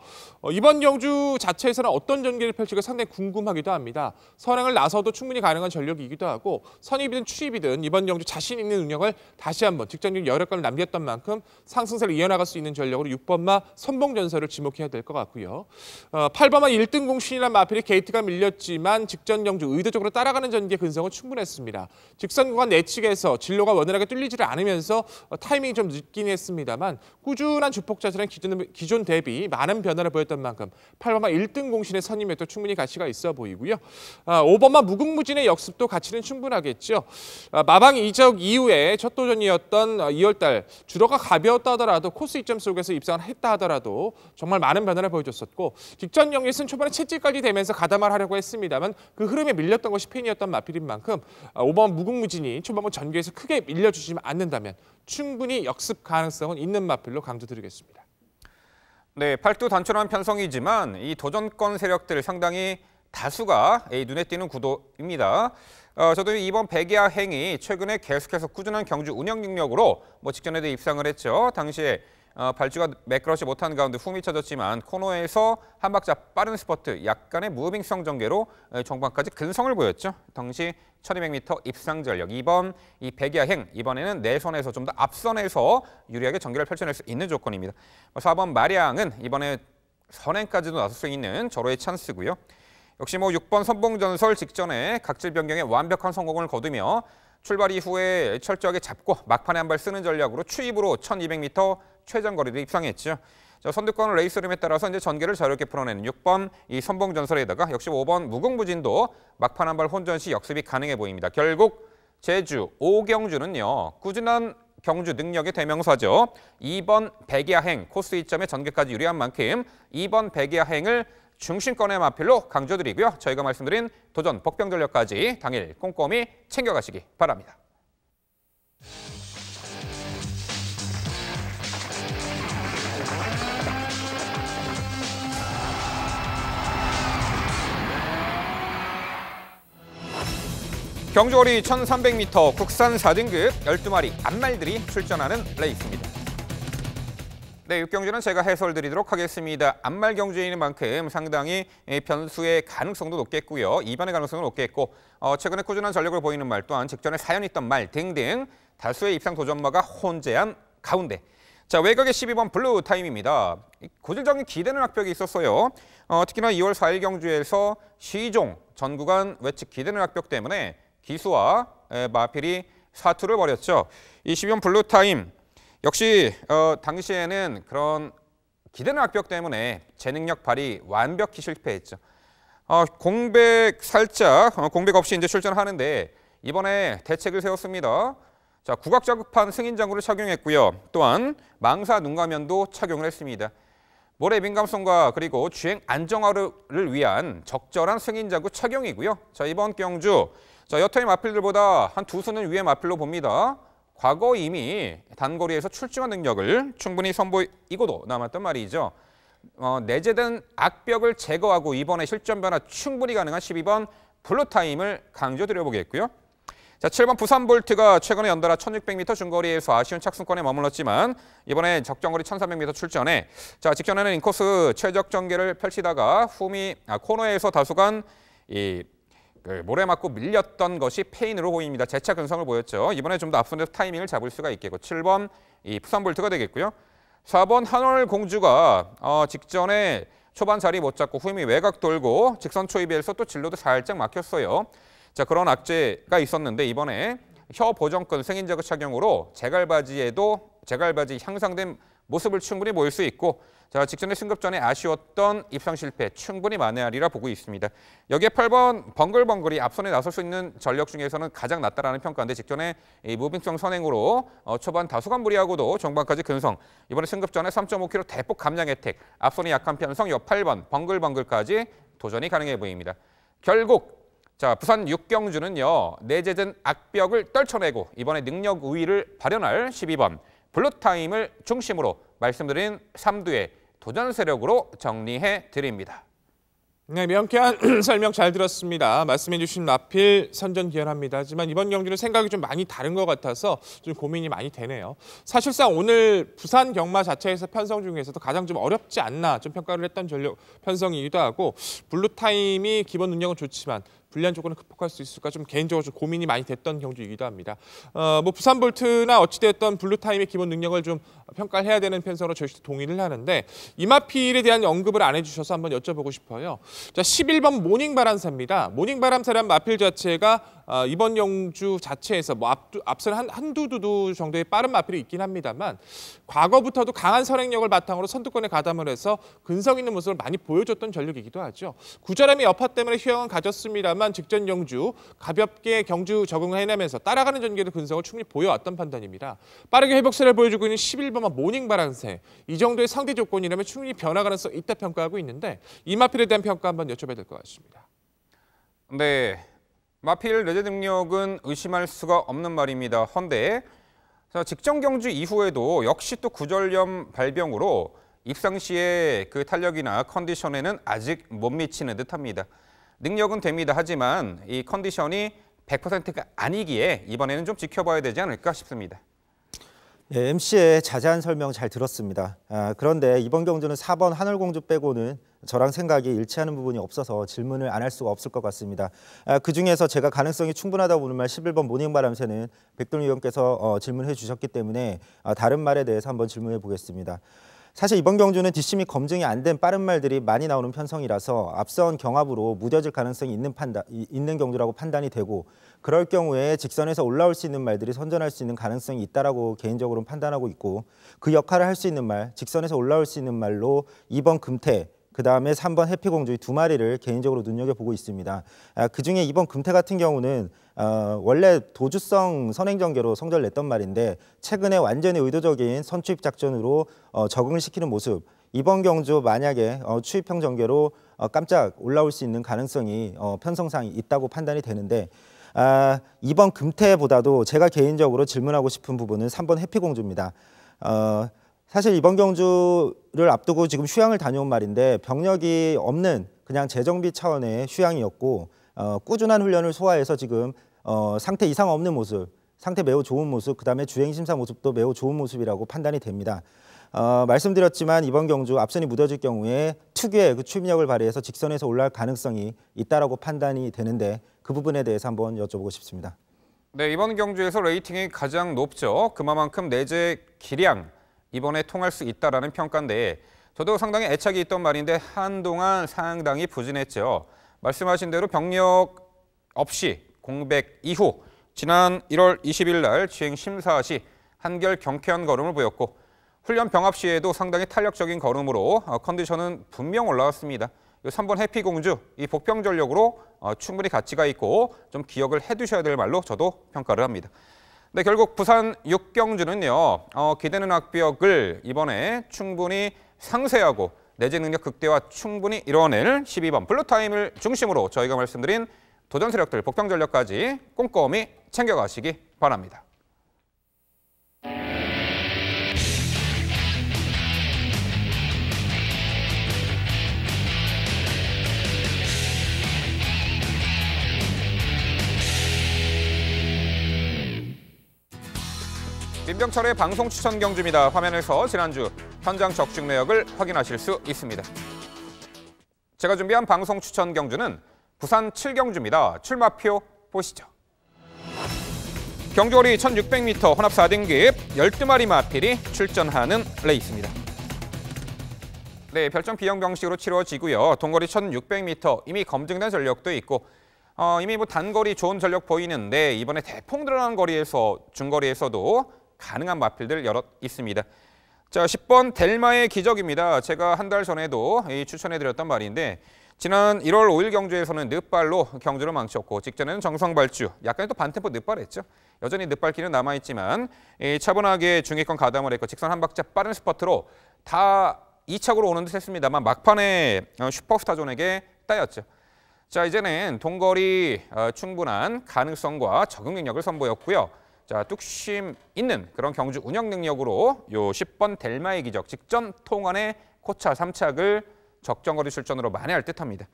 이번 경주 자체에서는 어떤 전개를 펼칠까 상당히 궁금하기도 합니다. 선행을 나서도 충분히 가능한 전력이기도 하고 선입이든 추입이든 이번 경주 자신 있는 능력을 다시 한번 직전 경주 여력감을 남겼던 만큼 상승세를 이어나갈 수 있는 전력으로 6번마 선봉전설을 지목해야 될 것 같고요. 8번마 1등 공신이란 마필이 게이트가 밀렸지만 위한 직전 경주 의도적으로 따라가는 전개의 근성은 충분했습니다. 직선 구간 내측에서 진로가 원활하게 뚫리지를 않으면서 타이밍이 좀 늦긴 했습니다만 꾸준한 주폭 자세는 기존 대비 많은 변화를 보였던 만큼 8번마 1등 공신의 선임에도 충분히 가치가 있어 보이고요. 5번마 무궁무진의 역습도 가치는 충분하겠죠. 마방 이적 이후에 첫 도전이었던 2월달 주로가 가벼웠다 하더라도 코스 이점 속에서 입상을 했다 하더라도 정말 많은 변화를 보여줬었고 직전 경기에서는 초반에 채찍까지 되면서 가담을 하려고 했습니다만 그 흐름에 밀렸던 것이 펜이었던 마필인 만큼 5번 무궁무진이 초반부 전개에서 크게 밀려주지 않는다면 충분히 역습 가능성은 있는 마필로 강조드리겠습니다.
네, 팔두 단촐한 편성이지만 이 도전권 세력들 상당히 다수가 눈에 띄는 구도입니다. 저도 이번 백야 행이 최근에 계속해서 꾸준한 경주 운영 능력으로 직전에도 입상을 했죠. 당시에 발주가 매끄럽지 못한 가운데 훅이 쳐졌지만 코너에서 한 박자 빠른 스퍼트, 약간의 무빙성 전개로 종반까지 근성을 보였죠. 당시 1200m 입상 전력. 이번 이 백야행 이번에는 내선에서 좀 더 앞선에서 유리하게 전개를 펼쳐낼 수 있는 조건입니다. 4번 마량은 이번에 선행까지도 나설 수 있는 절호의 찬스고요. 역시 6번 선봉전설 직전에 각질 변경에 완벽한 성공을 거두며 출발 이후에 철저하게 잡고 막판에 한 발 쓰는 전략으로 추입으로 1200m 최전 거리를 입상했죠. 선두권 레이스 룸에 따라서 이제 전개를 자유롭게 풀어내는 6번 이 선봉전설에다가 역시 5번 무궁무진도 막판 한 발 혼전 시 역습이 가능해 보입니다. 결국 제주 오경주는요. 꾸준한 경주 능력의 대명사죠. 2번 백야행 코스 이점에 전개까지 유리한 만큼 2번 백야행을 중심권의 마필로 강조드리고요. 저희가 말씀드린 도전 복병 전력까지 당일 꼼꼼히 챙겨가시기 바랍니다. 경주거리 1300m 국산 4등급 12마리 암말들이 출전하는 레이스입니다. 네, 6경주는 제가 해설드리도록 하겠습니다. 암말 경주인 만큼 상당히 변수의 가능성도 높겠고요. 이반의 가능성도 높겠고 최근에 꾸준한 전력을 보이는 말 또한 직전에 사연 있던 말 등등 다수의 입상 도전마가 혼재한 가운데 자 외곽의 12번 블루 타임입니다. 고질적인 기대는 악벽이 있었어요. 특히나 2월 4일 경주에서 시종 전 구간 외측 기대는 악벽 때문에 기수와 마필이 사투를 벌였죠. 이 12번 블루 타임 역시 당시에는 그런 기대는 악벽 때문에 재능력 발휘 완벽히 실패했죠. 공백 살짝 공백 없이 이제 출전하는데 이번에 대책을 세웠습니다. 자 국악 자극판 승인 장구를 착용했고요. 또한 망사 눈가면도 착용을 했습니다. 모래 민감성과 그리고 주행 안정화를 위한 적절한 승인 장구 착용이고요. 자 이번 경주 자 여타의 마필들보다 한 두 수는 위의 마필로 봅니다. 과거 이미 단거리에서 출중한 능력을 충분히 선보이고도 남았단 말이죠. 내재된 악벽을 제거하고 이번에 실전 변화 충분히 가능한 12번 블루타임을 강조드려보겠고요. 자, 7번 부산볼트가 최근에 연달아 1600m 중거리에서 아쉬운 착승권에 머물렀지만 이번에 적정거리 1300m 출전에 자 직전에는 인코스 최적 전개를 펼치다가 코너에서 다소간 모래 맞고 밀렸던 것이 페인으로 보입니다. 재차 근성을 보였죠. 이번에 좀 더 앞선에서 타이밍을 잡을 수가 있겠고 7번 이 부산볼트가 되겠고요. 4번 한월공주가 직전에 초반 자리 못 잡고 후임이 외곽 돌고 직선 초입에서 또 진로도 살짝 막혔어요. 자 그런 악재가 있었는데 이번에 혀 보정권 승인 자극 착용으로 제갈바지 향상된 모습을 충분히 보일 수 있고 자 직전에 승급 전에 아쉬웠던 입상 실패 충분히 만회하리라 보고 있습니다. 여기에 8번 벙글벙글이 앞선에 나설 수 있는 전력 중에서는 가장 낫다라는 평가인데 직전에 이 무빙성 선행으로 초반 다소간 무리하고도 종반까지 근성 이번에 승급 전에 3.5km 대폭 감량 혜택 앞선이 약한 편성 옆 8번 벙글벙글까지 도전이 가능해 보입니다. 결국 자 부산 6경주는요 내재된 악벽을 떨쳐내고 이번에 능력 우위를 발현할 12번 블루타임을 중심으로 말씀드린 3두의 도전 세력으로 정리해 드립니다.
네, 명쾌한 설명 잘 들었습니다. 말씀해 주신 마필 선전 기원합니다. 하지만 이번 경주는 생각이 좀 많이 다른 것 같아서 좀 고민이 많이 되네요. 사실상 오늘 부산 경마 자체에서 편성 중에서도 가장 좀 어렵지 않나 좀 평가를 했던 전력 편성이기도 하고 블루타임이 기본 능력은 좋지만 불리한 조건을 극복할 수 있을까 좀 개인적으로 좀 고민이 많이 됐던 경주이기도 합니다. 뭐 부산 볼트나 어찌됐던 블루타임의 기본 능력을 좀 평가를 해야 되는 편성으로 저희 동의를 하는데 이마필에 대한 언급을 안 해주셔서 한번 여쭤보고 싶어요. 자, 11번 모닝바람사입니다. 모닝바람사란 마필 자체가 이번 경주 자체에서 뭐 앞선 한두 두두 정도의 빠른 마필이 있긴 합니다만 과거부터도 강한 선행력을 바탕으로 선두권에 가담을 해서 근성 있는 모습을 많이 보여줬던 전력이기도 하죠. 구절함이 여파 때문에 휴양은 가졌습니다만 직전 경주 가볍게 경주 적응을 해내면서 따라가는 전개도 근성을 충분히 보여왔던 판단입니다. 빠르게 회복세를 보여주고 있는 11번만 모닝바람새. 이 정도의 상대 조건이라면 충분히 변화 가능성이 있다 평가하고 있는데 이 마필에 대한 평가 한번 여쭤봐야 될 것 같습니다.
네, 마필 내재 능력은 의심할 수가 없는 말입니다. 헌데 직전 경주 이후에도 역시 또 구절염 발병으로 입상 시의 그 탄력이나 컨디션에는 아직 못 미치는 듯합니다. 능력은 됩니다. 하지만 이 컨디션이 100%가 아니기에 이번에는 좀 지켜봐야 되지 않을까 싶습니다.
예, MC의 자세한 설명 잘 들었습니다. 그런데 이번 경주는 4번 하늘공주 빼고는 저랑 생각이 일치하는 부분이 없어서 질문을 안 할 수가 없을 것 같습니다. 그중에서 제가 가능성이 충분하다고 보는 말 11번 모닝바람새는 백돌 위원께서 질문해 주셨기 때문에 다른 말에 대해서 한번 질문해 보겠습니다. 사실 이번 경주는 뒷심이 검증이 안 된 빠른 말들이 많이 나오는 편성이라서 앞선 경합으로 무뎌질 가능성이 있는 경주라고 판단이 되고 그럴 경우에 직선에서 올라올 수 있는 말들이 선전할 수 있는 가능성이 있다라고 개인적으로는 판단하고 있고 그 역할을 할 수 있는 말, 직선에서 올라올 수 있는 말로 2번 금태, 그다음에 3번 해피공주 이 두 마리를 개인적으로 눈여겨보고 있습니다. 그중에 2번 금태 같은 경우는 원래 도주성 선행전개로 성적을 냈던 말인데 최근에 완전히 의도적인 선추입 작전으로 적응을 시키는 모습. 이번 경주 만약에 추입형 전개로 깜짝 올라올 수 있는 가능성이 편성상 있다고 판단이 되는데 2번 금태보다도 제가 개인적으로 질문하고 싶은 부분은 3번 해피공주입니다. 사실 이번 경주를 앞두고 지금 휴양을 다녀온 말인데 병력이 없는 그냥 재정비 차원의 휴양이었고 꾸준한 훈련을 소화해서 지금 상태 이상 없는 모습, 상태 매우 좋은 모습, 그다음에 주행 심사 모습도 매우 좋은 모습이라고 판단이 됩니다. 말씀드렸지만 이번 경주 앞선이 무뎌질 경우에 특유의 그 추입력을 발휘해서 직선에서 올라갈 가능성이 있다라고 판단이 되는데 그 부분에 대해서 한번 여쭤보고 싶습니다.
네, 이번 경주에서 레이팅이 가장 높죠. 그만큼 내재 기량 이번에 통할 수 있다라는 평가인데 저도 상당히 애착이 있던 말인데 한동안 상당히 부진했죠. 말씀하신 대로 병력 없이 공백 이후 지난 1월 20일 날 주행 심사 시 한결 경쾌한 걸음을 보였고 훈련 병합 시에도 상당히 탄력적인 걸음으로 컨디션은 분명 올라왔습니다. 3번 해피공주 이 복병 전력으로 충분히 가치가 있고 좀 기억을 해두셔야 될 말로 저도 평가를 합니다. 네, 결국 부산 6경주는요. 기대는 악벽을 이번에 충분히 상쇄하고 내재 능력 극대화 충분히 이뤄낼 12번 블루타임을 중심으로 저희가 말씀드린 도전 세력들 복병 전력까지 꼼꼼히 챙겨가시기 바랍니다. 민병철의 방송 추천 경주입니다. 화면에서 지난주 현장 적중 내역을 확인하실 수 있습니다. 제가 준비한 방송 추천 경주는 부산 7경주입니다. 출마표 보시죠. 경주거리 1600m 혼합 4등급 12마리 마필이 출전하는 레이스입니다. 네, 별점 비형 방식으로 치러지고요. 동거리 1600m 이미 검증된 전력도 있고 이미 뭐 단거리 좋은 전력 보이는데 이번에 대폭 늘어난 거리에서 중거리에서도 가능한 마필들 여럿 있습니다. 자, 10번 델마의 기적입니다. 제가 한 달 전에도 추천해드렸던 말인데 지난 1월 5일 경주에서는 늦발로 경주를 망쳤고 직전에는 정성발주, 약간 또 반템포 늦발했죠. 여전히 늦발기는 남아있지만 차분하게 중위권 가담을 했고 직선 한 박자 빠른 스퍼트로 다 2착으로 오는 듯 했습니다만 막판에 슈퍼스타존에게 따였죠. 자, 이제는 동거리 충분한 가능성과 적응 능력을 선보였고요. 자, 뚝심 있는 그런 경주 운영 능력으로 요 10번 델마의 기적 직전 통안의 코차 3착을 적정거리 출전으로 만회할 듯합니다.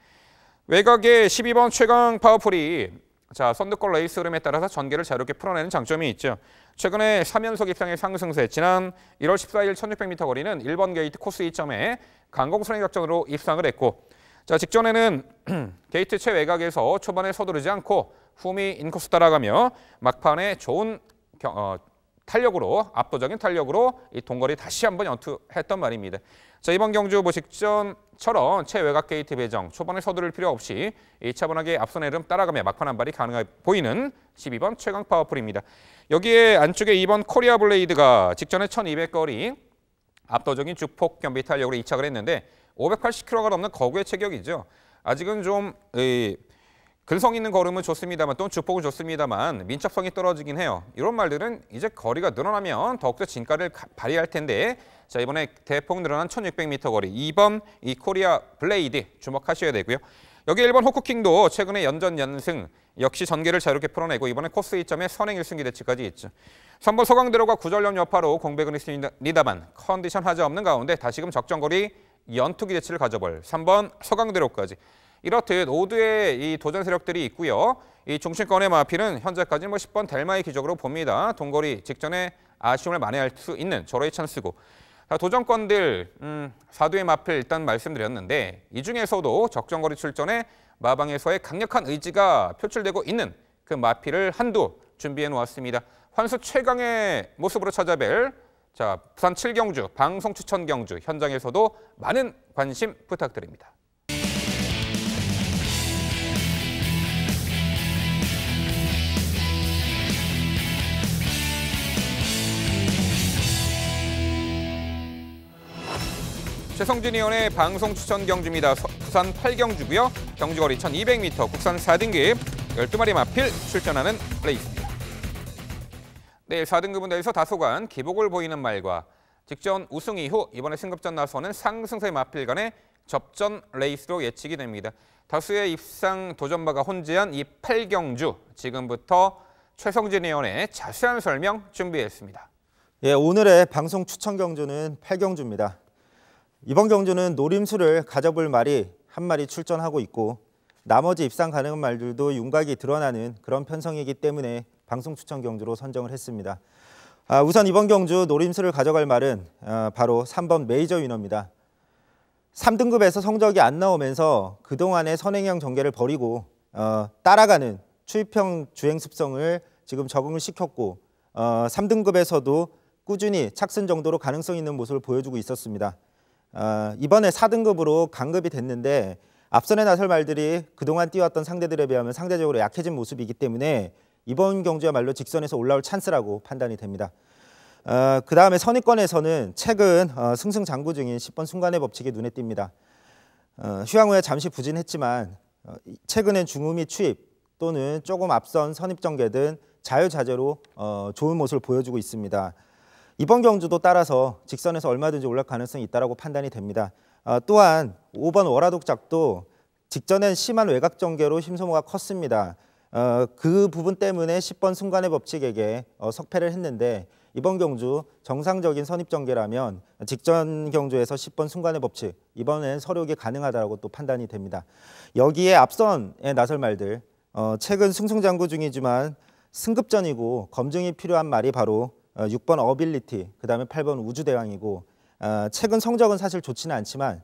외곽에 12번 최강 파워풀이 자, 선두권 레이스 흐름에 따라서 전개를 자유롭게 풀어내는 장점이 있죠. 최근에 3연속 입상의 상승세, 지난 1월 14일 1600m 거리는 1번 게이트 코스 2점에 강공 선행 작전으로 입상을 했고 자, 직전에는 게이트 최외곽에서 초반에 서두르지 않고 훔이 인코스 따라가며 막판에 좋은 탄력으로, 압도적인 탄력으로 이 동거리 다시 한번 연투했던 말입니다. 자, 이번 경주 뭐 직전처럼 최외곽 게이트 배정, 초반에 서두를 필요 없이 이 차분하게 앞선 흐름 따라가며 막판 한 발이 가능해 보이는 12번 최강 파워풀입니다. 여기에 안쪽에 2번 코리아 블레이드가 직전에 1200거리 압도적인 주폭 겸비 탄력으로 이착을 했는데 580kg가 넘는 거구의 체격이죠. 아직은 좀 근성 있는 걸음은 좋습니다만 또 주폭은 좋습니다만 민첩성이 떨어지긴 해요. 이런 말들은 이제 거리가 늘어나면 더욱더 진가를 발휘할 텐데 자, 이번에 대폭 늘어난 1600m 거리 2번 이 코리아 블레이드 주목하셔야 되고요. 여기 1번 호크킹도 최근에 연전 연승 역시 전개를 자유롭게 풀어내고 이번에 코스 2점에 선행 1승 기대치까지 있죠. 3번 서강대로가 구전력 여파로 공백은 있습니다만 컨디션 하자 없는 가운데 다시금 적정거리 연투 기대치를 가져볼 3번 서강대로까지. 이렇듯 5두의 이 도전 세력들이 있고요. 이 중심권의 마필은 현재까지 10번 델마의 기적으로 봅니다. 동거리 직전에 아쉬움을 만회할 수 있는 절호의 찬스고. 도전권들 4두의 마필 일단 말씀드렸는데 이 중에서도 적정거리 출전에 마방에서의 강력한 의지가 표출되고 있는 그 마필을 한두 준비해 놓았습니다. 환수 최강의 모습으로 찾아뵐 자, 부산 7경주 방송 추천 경주 현장에서도 많은 관심 부탁드립니다. 최성진 의원의 방송 추천 경주입니다. 부산 8경주고요. 경주거리 1200m, 국산 4등급 12마리 마필 출전하는 레이스입니다. 내일 4등급 내에서 다소간 기복을 보이는 말과 직전 우승 이후 이번에 승급전 나서는 상승세 마필 간의 접전 레이스로 예측이 됩니다. 다수의 입상 도전마가 혼재한 이 8경주, 지금부터 최성진 의원의 자세한 설명 준비했습니다.
예, 오늘의 방송 추천 경주는 8경주입니다. 이번 경주는 노림수를 가져볼 말이 한 마리 출전하고 있고 나머지 입상 가능한 말들도 윤곽이 드러나는 그런 편성이기 때문에 방송 추천 경주로 선정을 했습니다. 우선 이번 경주 노림수를 가져갈 말은 바로 3번 메이저 위너입니다. 3등급에서 성적이 안 나오면서 그동안의 선행형 전개를 버리고 따라가는 추입형 주행 습성을 지금 적응을 시켰고 3등급에서도 꾸준히 착승 정도로 가능성 있는 모습을 보여주고 있었습니다. 이번에 4등급으로 강급이 됐는데 앞선에 나설 말들이 그동안 뛰어왔던 상대들에 비하면 상대적으로 약해진 모습이기 때문에 이번 경주야말로 직선에서 올라올 찬스라고 판단이 됩니다. 그 다음에 선입권에서는 최근 승승장구 중인 10번 순간의 법칙이 눈에 띕니다. 휴양 후에 잠시 부진했지만 최근엔 중후미 추입 또는 조금 앞선 선입전개든 자유자재로 좋은 모습을 보여주고 있습니다. 이번 경주도 따라서 직선에서 얼마든지 올라갈 가능성이 있다고 판단이 됩니다. 또한 5번 월화독작도 직전엔 심한 외곽 전개로 힘소모가 컸습니다. 그 부분 때문에 10번 순간의 법칙에게 석패를 했는데 이번 경주 정상적인 선입전개라면 직전 경주에서 10번 순간의 법칙 이번엔 서력이 가능하다고 또 판단이 됩니다. 여기에 앞선에 나설 말들 최근 승승장구 중이지만 승급전이고 검증이 필요한 말이 바로 6번 어빌리티, 그 다음에 8번 우주대왕이고 최근 성적은 사실 좋지는 않지만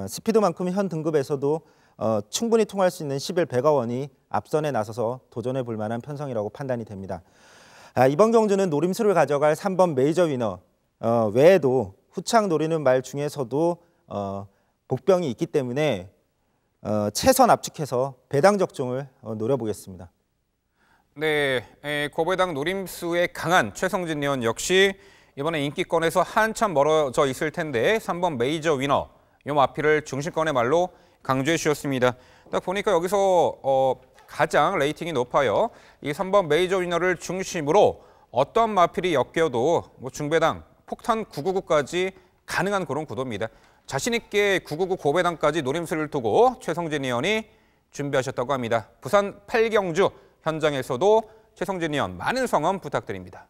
스피드만큼 현 등급에서도 충분히 통할 수 있는 11 배가원이 앞선에 나서서 도전해 볼 만한 편성이라고 판단이 됩니다. 이번 경주는 노림수를 가져갈 3번 메이저 위너 외에도 후창 노리는 말 중에서도 복병이 있기 때문에 최선 압축해서 배당 적중을 노려보겠습니다.
네, 고배당 노림수에 강한 최성진 의원 역시 이번에 인기권에서 한참 멀어져 있을 텐데 3번 메이저 위너 이 마필을 중심권의 말로 강조해 주셨습니다. 딱 보니까 여기서 가장 레이팅이 높아요. 이 3번 메이저 위너를 중심으로 어떤 마필이 엮여도 중배당 폭탄 999까지 가능한 그런 구도입니다. 자신 있게 999 고배당까지 노림수를 두고 최성진 의원이 준비하셨다고 합니다. 부산 8경주 현장에서도 최성진 의원 많은 성원 부탁드립니다.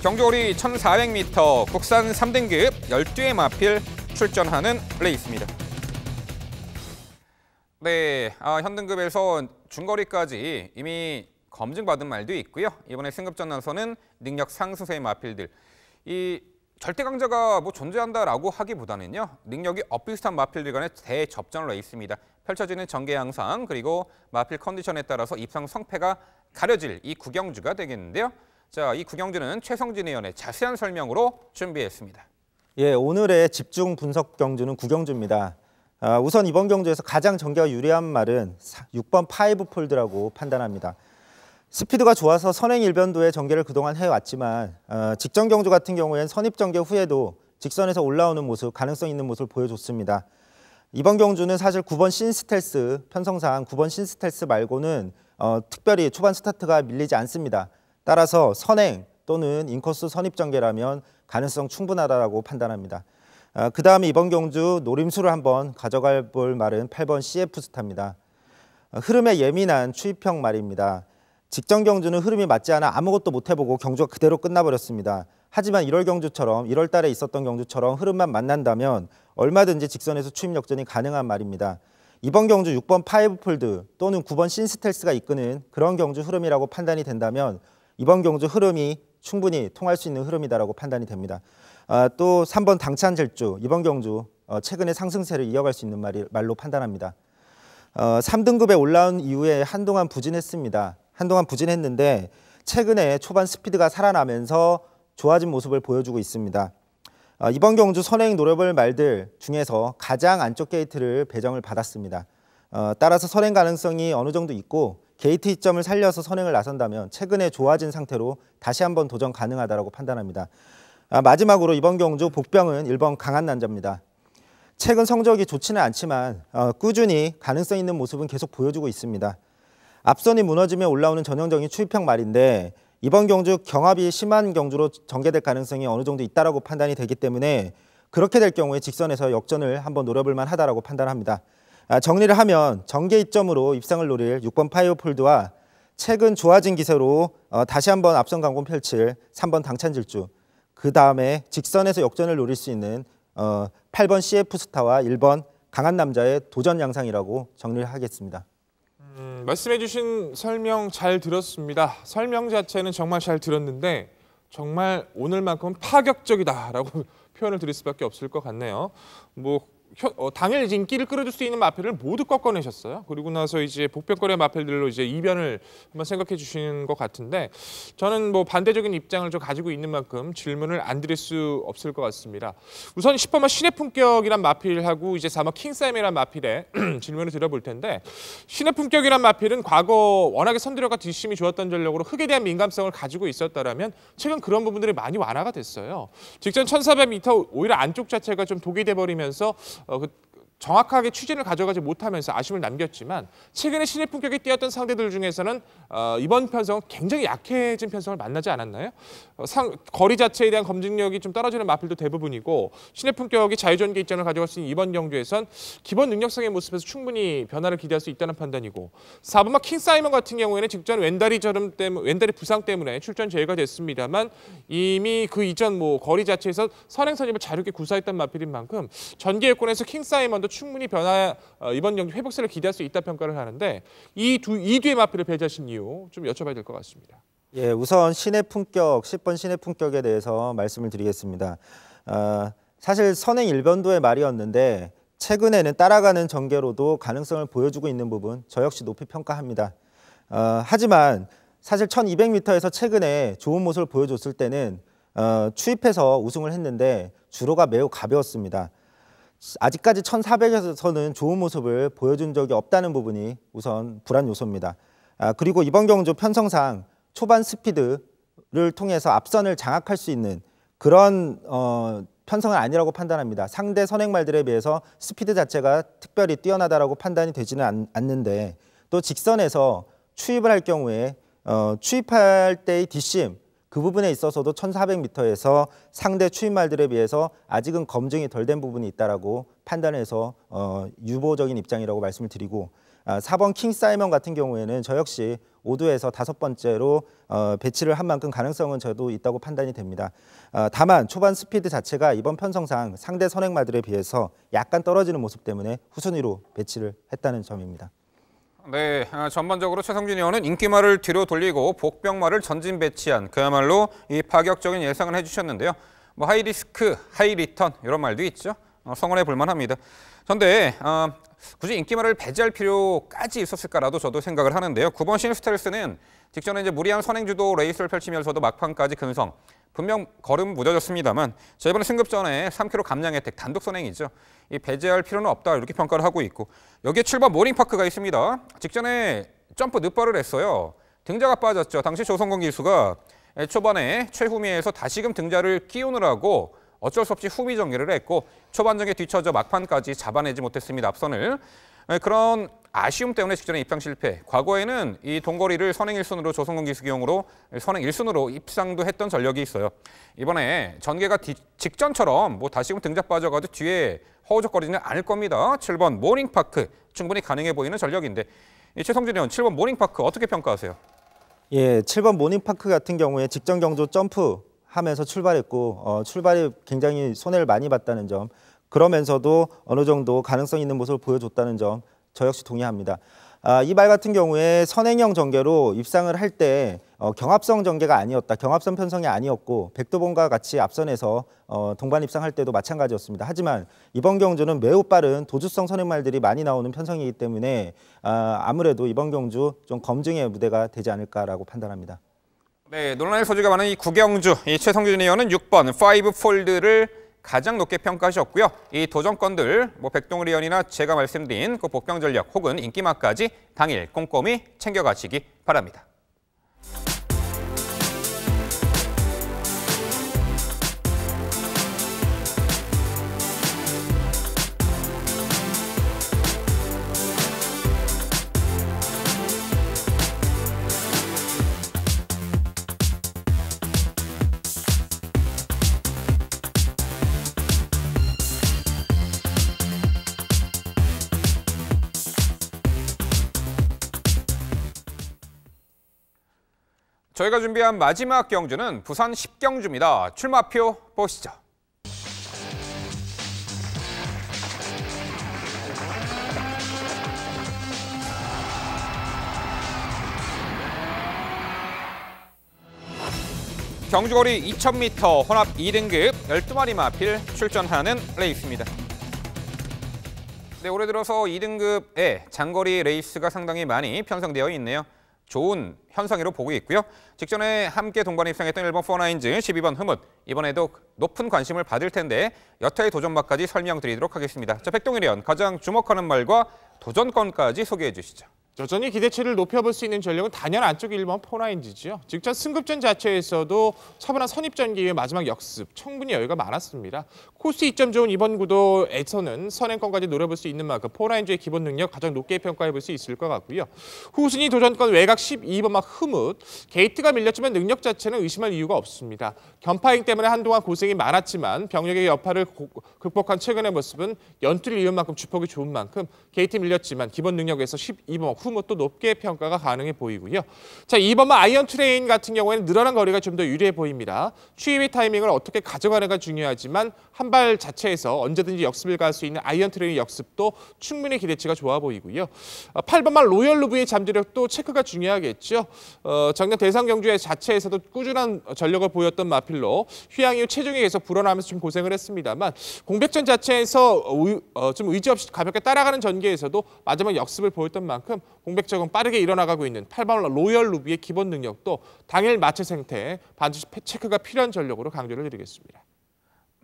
경주거리 1400m 국산 3등급 12의 마필 출전하는 레이스입니다. 네, 현등급에서 중거리까지 이미 검증받은 말도 있고요. 이번에 승급전 나서는 능력 상수세의 마필들. 이 절대 강자가 뭐 존재한다라고 하기보다는요. 능력이 엇비슷한 마필들 간의 대접전으로 돼 있습니다. 펼쳐지는 전개 양상 그리고 마필 컨디션에 따라서 입상 성패가 가려질 이 구경주가 되겠는데요. 자, 이 구경주는 최성진 의원의 자세한 설명으로 준비했습니다.
예, 오늘의 집중 분석 경주는 구경주입니다. 우선 이번 경주에서 가장 전개가 유리한 말은 6번 파이브 폴드라고 판단합니다. 스피드가 좋아서 선행 일변도의 전개를 그동안 해왔지만 직전 경주 같은 경우에는 선입 전개 후에도 직선에서 올라오는 모습, 가능성 있는 모습을 보여줬습니다. 이번 경주는 사실 9번 신스텔스, 편성상 9번 신스텔스 말고는 특별히 초반 스타트가 밀리지 않습니다. 따라서 선행 또는 인코스 선입 전개라면 가능성 충분하다고 판단합니다. 그 다음에 이번 경주 노림수를 한번 가져갈 볼 말은 8번 CF 스타입니다. 흐름에 예민한 추입형 말입니다. 직전 경주는 흐름이 맞지 않아 아무것도 못 해보고 경주가 그대로 끝나버렸습니다. 하지만 1월 경주처럼 1월 달에 있었던 경주처럼 흐름만 만난다면 얼마든지 직선에서 추입 역전이 가능한 말입니다. 이번 경주 6번 파이브 폴드 또는 9번 신스텔스가 이끄는 그런 경주 흐름이라고 판단이 된다면 이번 경주 흐름이 충분히 통할 수 있는 흐름이다라고 판단이 됩니다. 또 3번 당찬 질주, 이번 경주 최근의 상승세를 이어갈 수 있는 말로 판단합니다. 3등급에 올라온 이후에 한동안 부진했습니다. 한동안 부진했는데 최근에 초반 스피드가 살아나면서 좋아진 모습을 보여주고 있습니다. 이번 경주 선행 노려볼 말들 중에서 가장 안쪽 게이트를 배정을 받았습니다. 따라서 선행 가능성이 어느 정도 있고 게이트 이점을 살려서 선행을 나선다면 최근에 좋아진 상태로 다시 한번 도전 가능하다고 판단합니다. 마지막으로 이번 경주 복병은 1번 강한 난자입니다. 최근 성적이 좋지는 않지만 꾸준히 가능성 있는 모습은 계속 보여주고 있습니다. 앞선이 무너지며 올라오는 전형적인 추입형 말인데 이번 경주 경합이 심한 경주로 전개될 가능성이 어느 정도 있다고 판단이 되기 때문에 그렇게 될 경우에 직선에서 역전을 한번 노려볼 만하다고 판단합니다. 정리를 하면 전개 이점으로 입상을 노릴 6번 파이브 폴드와 최근 좋아진 기세로 다시 한번 앞선 강공 펼칠 3번 당찬 질주, 그 다음에 직선에서 역전을 노릴 수 있는 8번 CF 스타와 1번 강한 남자의 도전 양상이라고 정리를 하겠습니다.
말씀해 주신 설명 잘 들었습니다. 설명 자체는 정말 잘 들었는데 정말 오늘만큼은 파격적이다라고 표현을 드릴 수밖에 없을 것 같네요. 당일 인기를 끌어줄 수 있는 마필을 모두 꺾어내셨어요. 그리고 나서 이제 복병거래 마필들로 이제 이변을 한번 생각해 주시는 것 같은데 저는 반대적인 입장을 좀 가지고 있는 만큼 질문을 안 드릴 수 없을 것 같습니다. 우선 10번만 신의 품격이란 마필하고 이제 4번 킹사임이란 마필에 질문을 드려볼 텐데 신의 품격이란 마필은 과거 워낙에 선두력과 뒷심이 좋았던 전력으로 흙에 대한 민감성을 가지고 있었다라면 최근 그런 부분들이 많이 완화가 됐어요. 직전 1400m 오히려 안쪽 자체가 좀 독이 돼버리면서 정확하게 추진을 가져가지 못하면서 아쉬움을 남겼지만 최근에 신의 품격이 뛰었던 상대들 중에서는 이번 편성은 굉장히 약해진 편성을 만나지 않았나요? 거리 자체에 대한 검증력이 좀 떨어지는 마필도 대부분이고 신의 품격이 자유전개 입장을 가져갈 수 있는 이번 경주에선 기본 능력성의 모습에서 충분히 변화를 기대할 수 있다는 판단이고 4번마 킹사이먼 같은 경우에는 직전 왼다리 부상 때문에 출전 제외가 됐습니다만 이미 그 이전 거리 자체에서 선행 선입을 자유롭게 구사했던 마필인 만큼 전개 여건에서 킹사이먼도 충분히 이번 경기 회복세를 기대할 수 있다 평가를 하는데 이 뒤의 마필을 배제하신 이유 좀 여쭤봐야 될 것 같습니다.
예, 우선 신의 품격, 10번 신의 품격에 대해서 말씀을 드리겠습니다. 사실 선행 일변도의 말이었는데 최근에는 따라가는 전개로도 가능성을 보여주고 있는 부분 저 역시 높이 평가합니다. 하지만 사실 1200m에서 최근에 좋은 모습을 보여줬을 때는 추입해서 우승을 했는데 주로가 매우 가벼웠습니다. 아직까지 1400에서는 좋은 모습을 보여준 적이 없다는 부분이 우선 불안 요소입니다. 그리고 이번 경주 편성상 초반 스피드를 통해서 앞선을 장악할 수 있는 그런 편성은 아니라고 판단합니다. 상대 선행말들에 비해서 스피드 자체가 특별히 뛰어나다라고 판단이 되지는 않는데 또 직선에서 추입을 할 경우에 추입할 때의 뒷심 그 부분에 있어서도 1400m에서 상대 추입말들에 비해서 아직은 검증이 덜 된 부분이 있다라고 판단해서 유보적인 입장이라고 말씀을 드리고 4번 킹 사이먼 같은 경우에는 저 역시 5두에서 5번째로 배치를 한 만큼 가능성은 저도 있다고 판단이 됩니다. 다만 초반 스피드 자체가 이번 편성상 상대 선행마들에 비해서 약간 떨어지는 모습 때문에 후순위로 배치를 했다는 점입니다.
네, 전반적으로 최성준 의원은 인기말을 뒤로 돌리고 복병말을 전진 배치한 그야말로 이 파격적인 예상을 해주셨는데요. 뭐 하이리스크, 하이리턴 이런 말도 있죠. 성원해 볼만합니다. 그런데 굳이 인기말을 배제할 필요까지 있었을까라도 저도 생각을 하는데요. 9번 신스텔스는 직전에 이제 무리한 선행주도 레이스를 펼치면서도 막판까지 근성. 분명 걸음 무뎌졌습니다만 이번에 승급전에 3km 감량 혜택 단독 선행이죠. 이 배제할 필요는 없다 이렇게 평가를 하고 있고 여기에 7번 모닝파크가 있습니다. 직전에 점프 늦발을 했어요. 등자가 빠졌죠. 당시 조성권 기수가 초반에 최후미에서 다시금 등자를 끼우느라고 어쩔 수 없이 후미 정리를 했고 초반전에 뒤쳐져 막판까지 잡아내지 못했습니다. 앞선을. 그런 아쉬움 때문에 직전에 입상 실패. 과거에는 이 동거리를 선행 1순으로 조성권 기수 기용으로 선행 1순으로 입상도 했던 전력이 있어요. 이번에 전개가 직전처럼 뭐 다시금 등자 빠져가지고 뒤에 허우적거리지는 않을 겁니다. 7번 모닝파크 충분히 가능해 보이는 전력인데 이 최성준 의원 7번 모닝파크 어떻게 평가하세요?
예, 7번 모닝파크 같은 경우에 직전 경주 점프 하면서 출발했고 출발이 굉장히 손해를 많이 봤다는 점 그러면서도 어느 정도 가능성 있는 모습을 보여줬다는 점 저 역시 동의합니다. 이 말 같은 경우에 선행형 전개로 입상을 할 때 경합성 전개가 아니었다. 경합성 편성이 아니었고 백두봉과 같이 앞선에서 동반 입상할 때도 마찬가지였습니다. 하지만 이번 경주는 매우 빠른 도주성 선행말들이 많이 나오는 편성이기 때문에 아무래도 이번 경주 좀 검증의 무대가 되지 않을까라고 판단합니다.
네, 논란의 소지가 많은 이 구경주, 이 최성준 의원은 6번 5폴드를 가장 높게 평가하셨고요. 이 도전권들, 뭐 백동을 의원이나 제가 말씀드린 그 복병 전략 혹은 인기맛까지 당일 꼼꼼히 챙겨가시기 바랍니다. 저희가 준비한 마지막 경주는 부산 10경주입니다. 출마표 보시죠. 경주거리 2000m 혼합 2등급 12마리 마필 출전하는 레이스입니다. 네, 올해 들어서 2등급의 장거리 레이스가 상당히 많이 편성되어 있네요. 좋은 현상으로 보고 있고요. 직전에 함께 동반 입상했던 1번 포나인즈, 12번 흐뭇, 이번에도 높은 관심을 받을 텐데 여타의 도전마까지 설명드리도록 하겠습니다. 자, 백동일 의원, 가장 주목하는 말과 도전권까지 소개해 주시죠.
여전히 기대치를 높여볼 수 있는 전력은 단연 안쪽 1번 포나인즈죠. 직전 승급전 자체에서도 차분한 선입전기 이후에 마지막 역습, 충분히 여유가 많았습니다. 코스 2점 좋은 이번 구도에서는 선행권까지 노려볼 수 있는 만큼 포나인즈의 기본 능력 가장 높게 평가해볼 수 있을 것 같고요. 후순위 도전권 외곽 12번 막 흐뭇, 게이트가 밀렸지만 능력 자체는 의심할 이유가 없습니다. 견파행 때문에 한동안 고생이 많았지만 병력의 여파를 극복한 최근의 모습은 연투를 이은 만큼 주폭이 좋은 만큼 게이트 밀렸지만 기본 능력에서 12번 흐뭇도 높게 평가가 가능해 보이고요. 자, 2번만 아이언 트레인 같은 경우에는 늘어난 거리가 좀 더 유리해 보입니다. 추이의 타이밍을 어떻게 가져가느가 중요하지만 한 발 자체에서 언제든지 역습을 갈 수 있는 아이언 트레인 역습도 충분히 기대치가 좋아 보이고요. 8번만 로열 루브의 잠재력도 체크가 중요하겠죠. 작년 대상 경주의 자체에서도 꾸준한 전력을 보였던 마필로 휴양 이후 체중이 계속 불어나면서 좀 고생을 했습니다만 공백전 자체에서 좀 의지 없이 가볍게 따라가는 전개에서도 마지막 역습을 보였던 만큼 공백적은 빠르게 일어나가고 있는 8번 로열 루비의 기본 능력도 당일 마체 생태 반드시 체크가 필요한 전력으로 강조를 드리겠습니다.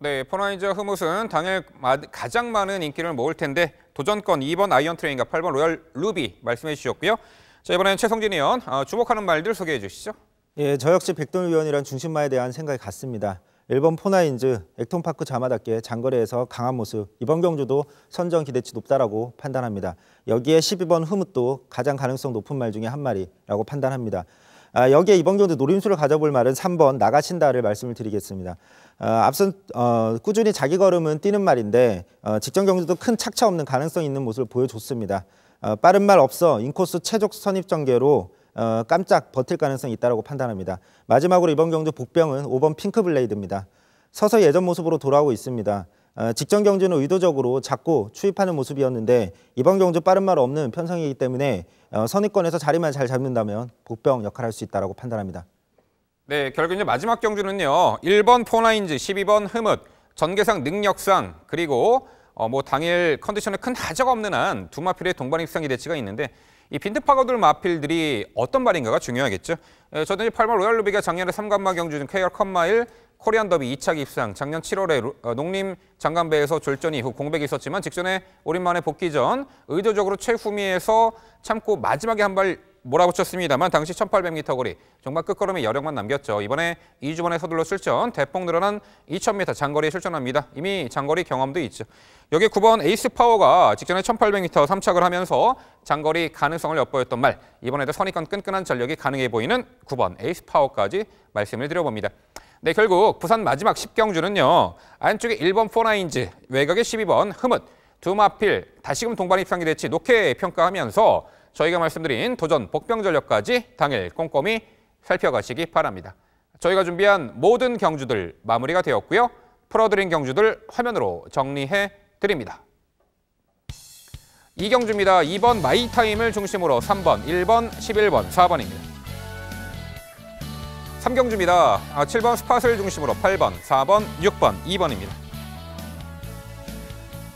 네, 포나인즈 흐뭇은 당일 가장 많은 인기를 모을 텐데 도전권 2번 아이언 트레인과 8번 로열 루비 말씀해 주셨고요. 자, 이번엔 최성진 의원 주목하는 말들 소개해 주시죠.
예, 저 역시 백동일 의원이란 중심마에 대한 생각이 같습니다. 1번 포나인즈, 액톤파크 자마답게 장거리에서 강한 모습, 이번 경주도 선정 기대치 높다라고 판단합니다. 여기에 12번 흐뭇도 가장 가능성 높은 말 중에 한 마리라고 판단합니다. 여기에 이번 경주 노림수를 가져볼 말은 3번 나가신다를 말씀을 드리겠습니다. 앞선 꾸준히 자기 걸음은 뛰는 말인데 직전 경주도 큰 착차 없는 가능성 있는 모습을 보여줬습니다. 빠른 말 없어 인코스 최적 선입 전개로 깜짝 버틸 가능성이 있다고 판단합니다. 마지막으로 이번 경주 복병은 5번 핑크블레이드입니다. 서서히 예전 모습으로 돌아오고 있습니다. 직전 경주는 의도적으로 잡고 추입하는 모습이었는데 이번 경주 빠른 말 없는 편성이기 때문에 선입권에서 자리만 잘 잡는다면 복병 역할을 할 수 있다고 판단합니다.
네, 결국 이제 마지막 경주는요. 1번 포나인즈, 12번 흐뭇, 전개상 능력상 그리고 뭐 당일 컨디션에 큰 하자가 없는 한 두 마필의 동반 입상 기대치가 있는데 이 빈트 파고들 마필들이 어떤 발인가가 중요하겠죠. 저도 이제 8번 로얄 루비가 작년에 3관마 경주 KR 컵마일 코리안 더비 2차 입상, 작년 7월에 농림 장간배에서 졸전 이후 공백이 있었지만 직전에 오랜만에 복귀 전 의도적으로 최후미에서 참고 마지막에 한 발 몰아붙였습니다만 당시 1800m 거리 정말 끝걸음에 여력만 남겼죠. 이번에 2주 만에 서둘러 출전, 대폭 늘어난 2000m 장거리에 출전합니다. 이미 장거리 경험도 있죠. 여기 9번 에이스 파워가 직전에 1800m 3착을 하면서 장거리 가능성을 엿보였던 말, 이번에도 선입관 끈끈한 전력이 가능해 보이는 9번 에이스 파워까지 말씀을 드려봅니다. 네, 결국 부산 마지막 10경주는요. 안쪽에 1번 포나인즈, 외곽에 12번 흐뭇, 두 마필 다시금 동반 입상 기대치 높게 평가하면서 저희가 말씀드린 도전 복병 전력까지 당일 꼼꼼히 살펴가시기 바랍니다. 저희가 준비한 모든 경주들 마무리가 되었고요. 풀어드린 경주들 화면으로 정리해 드립니다. 이 경주입니다. 2번 마이타임을 중심으로 3번, 1번, 11번, 4번입니다. 3경주입니다. 7번 스팟을 중심으로 8번, 4번, 6번, 2번입니다.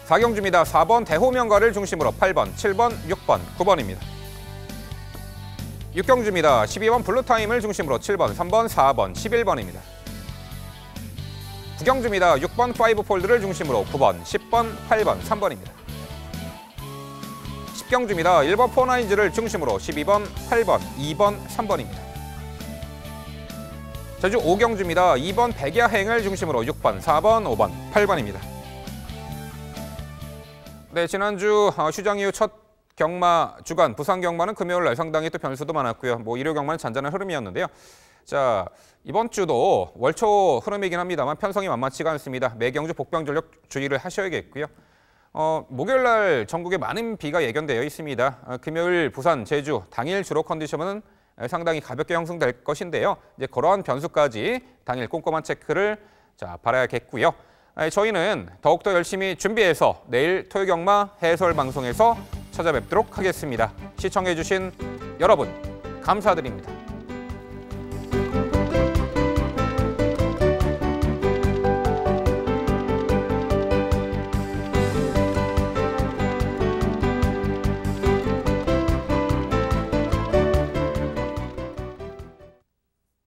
4경주입니다. 4번 대호명가를 중심으로 8번, 7번, 6번, 9번입니다. 6경주입니다. 12번 블루타임을 중심으로 7번, 3번, 4번, 11번입니다. 9경주입니다. 6번 파이브폴드를 중심으로 9번, 10번, 8번, 3번입니다. 10경주입니다. 1번 포나인즈를 중심으로 12번, 8번, 2번, 3번입니다. 제주 5경주입니다. 2번 백야행을 중심으로 6번, 4번, 5번, 8번입니다. 네, 지난주 휴장 이후 첫 경마 주간 부산 경마는 금요일 날 상당히 또 변수도 많았고요. 뭐 일요 경마는 잔잔한 흐름이었는데요. 자, 이번 주도 월초 흐름이긴 합니다만 편성이 만만치가 않습니다. 매경주 복병 전력 주의를 하셔야겠고요. 목요일 날 전국에 많은 비가 예견되어 있습니다. 금요일 부산, 제주 당일 주로 컨디션은 상당히 가볍게 형성될 것인데요. 이제 그러한 변수까지 당일 꼼꼼한 체크를 바라야겠고요. 저희는 더욱더 열심히 준비해서 내일 토요경마 해설 방송에서 찾아뵙도록 하겠습니다. 시청해주신 여러분 감사드립니다.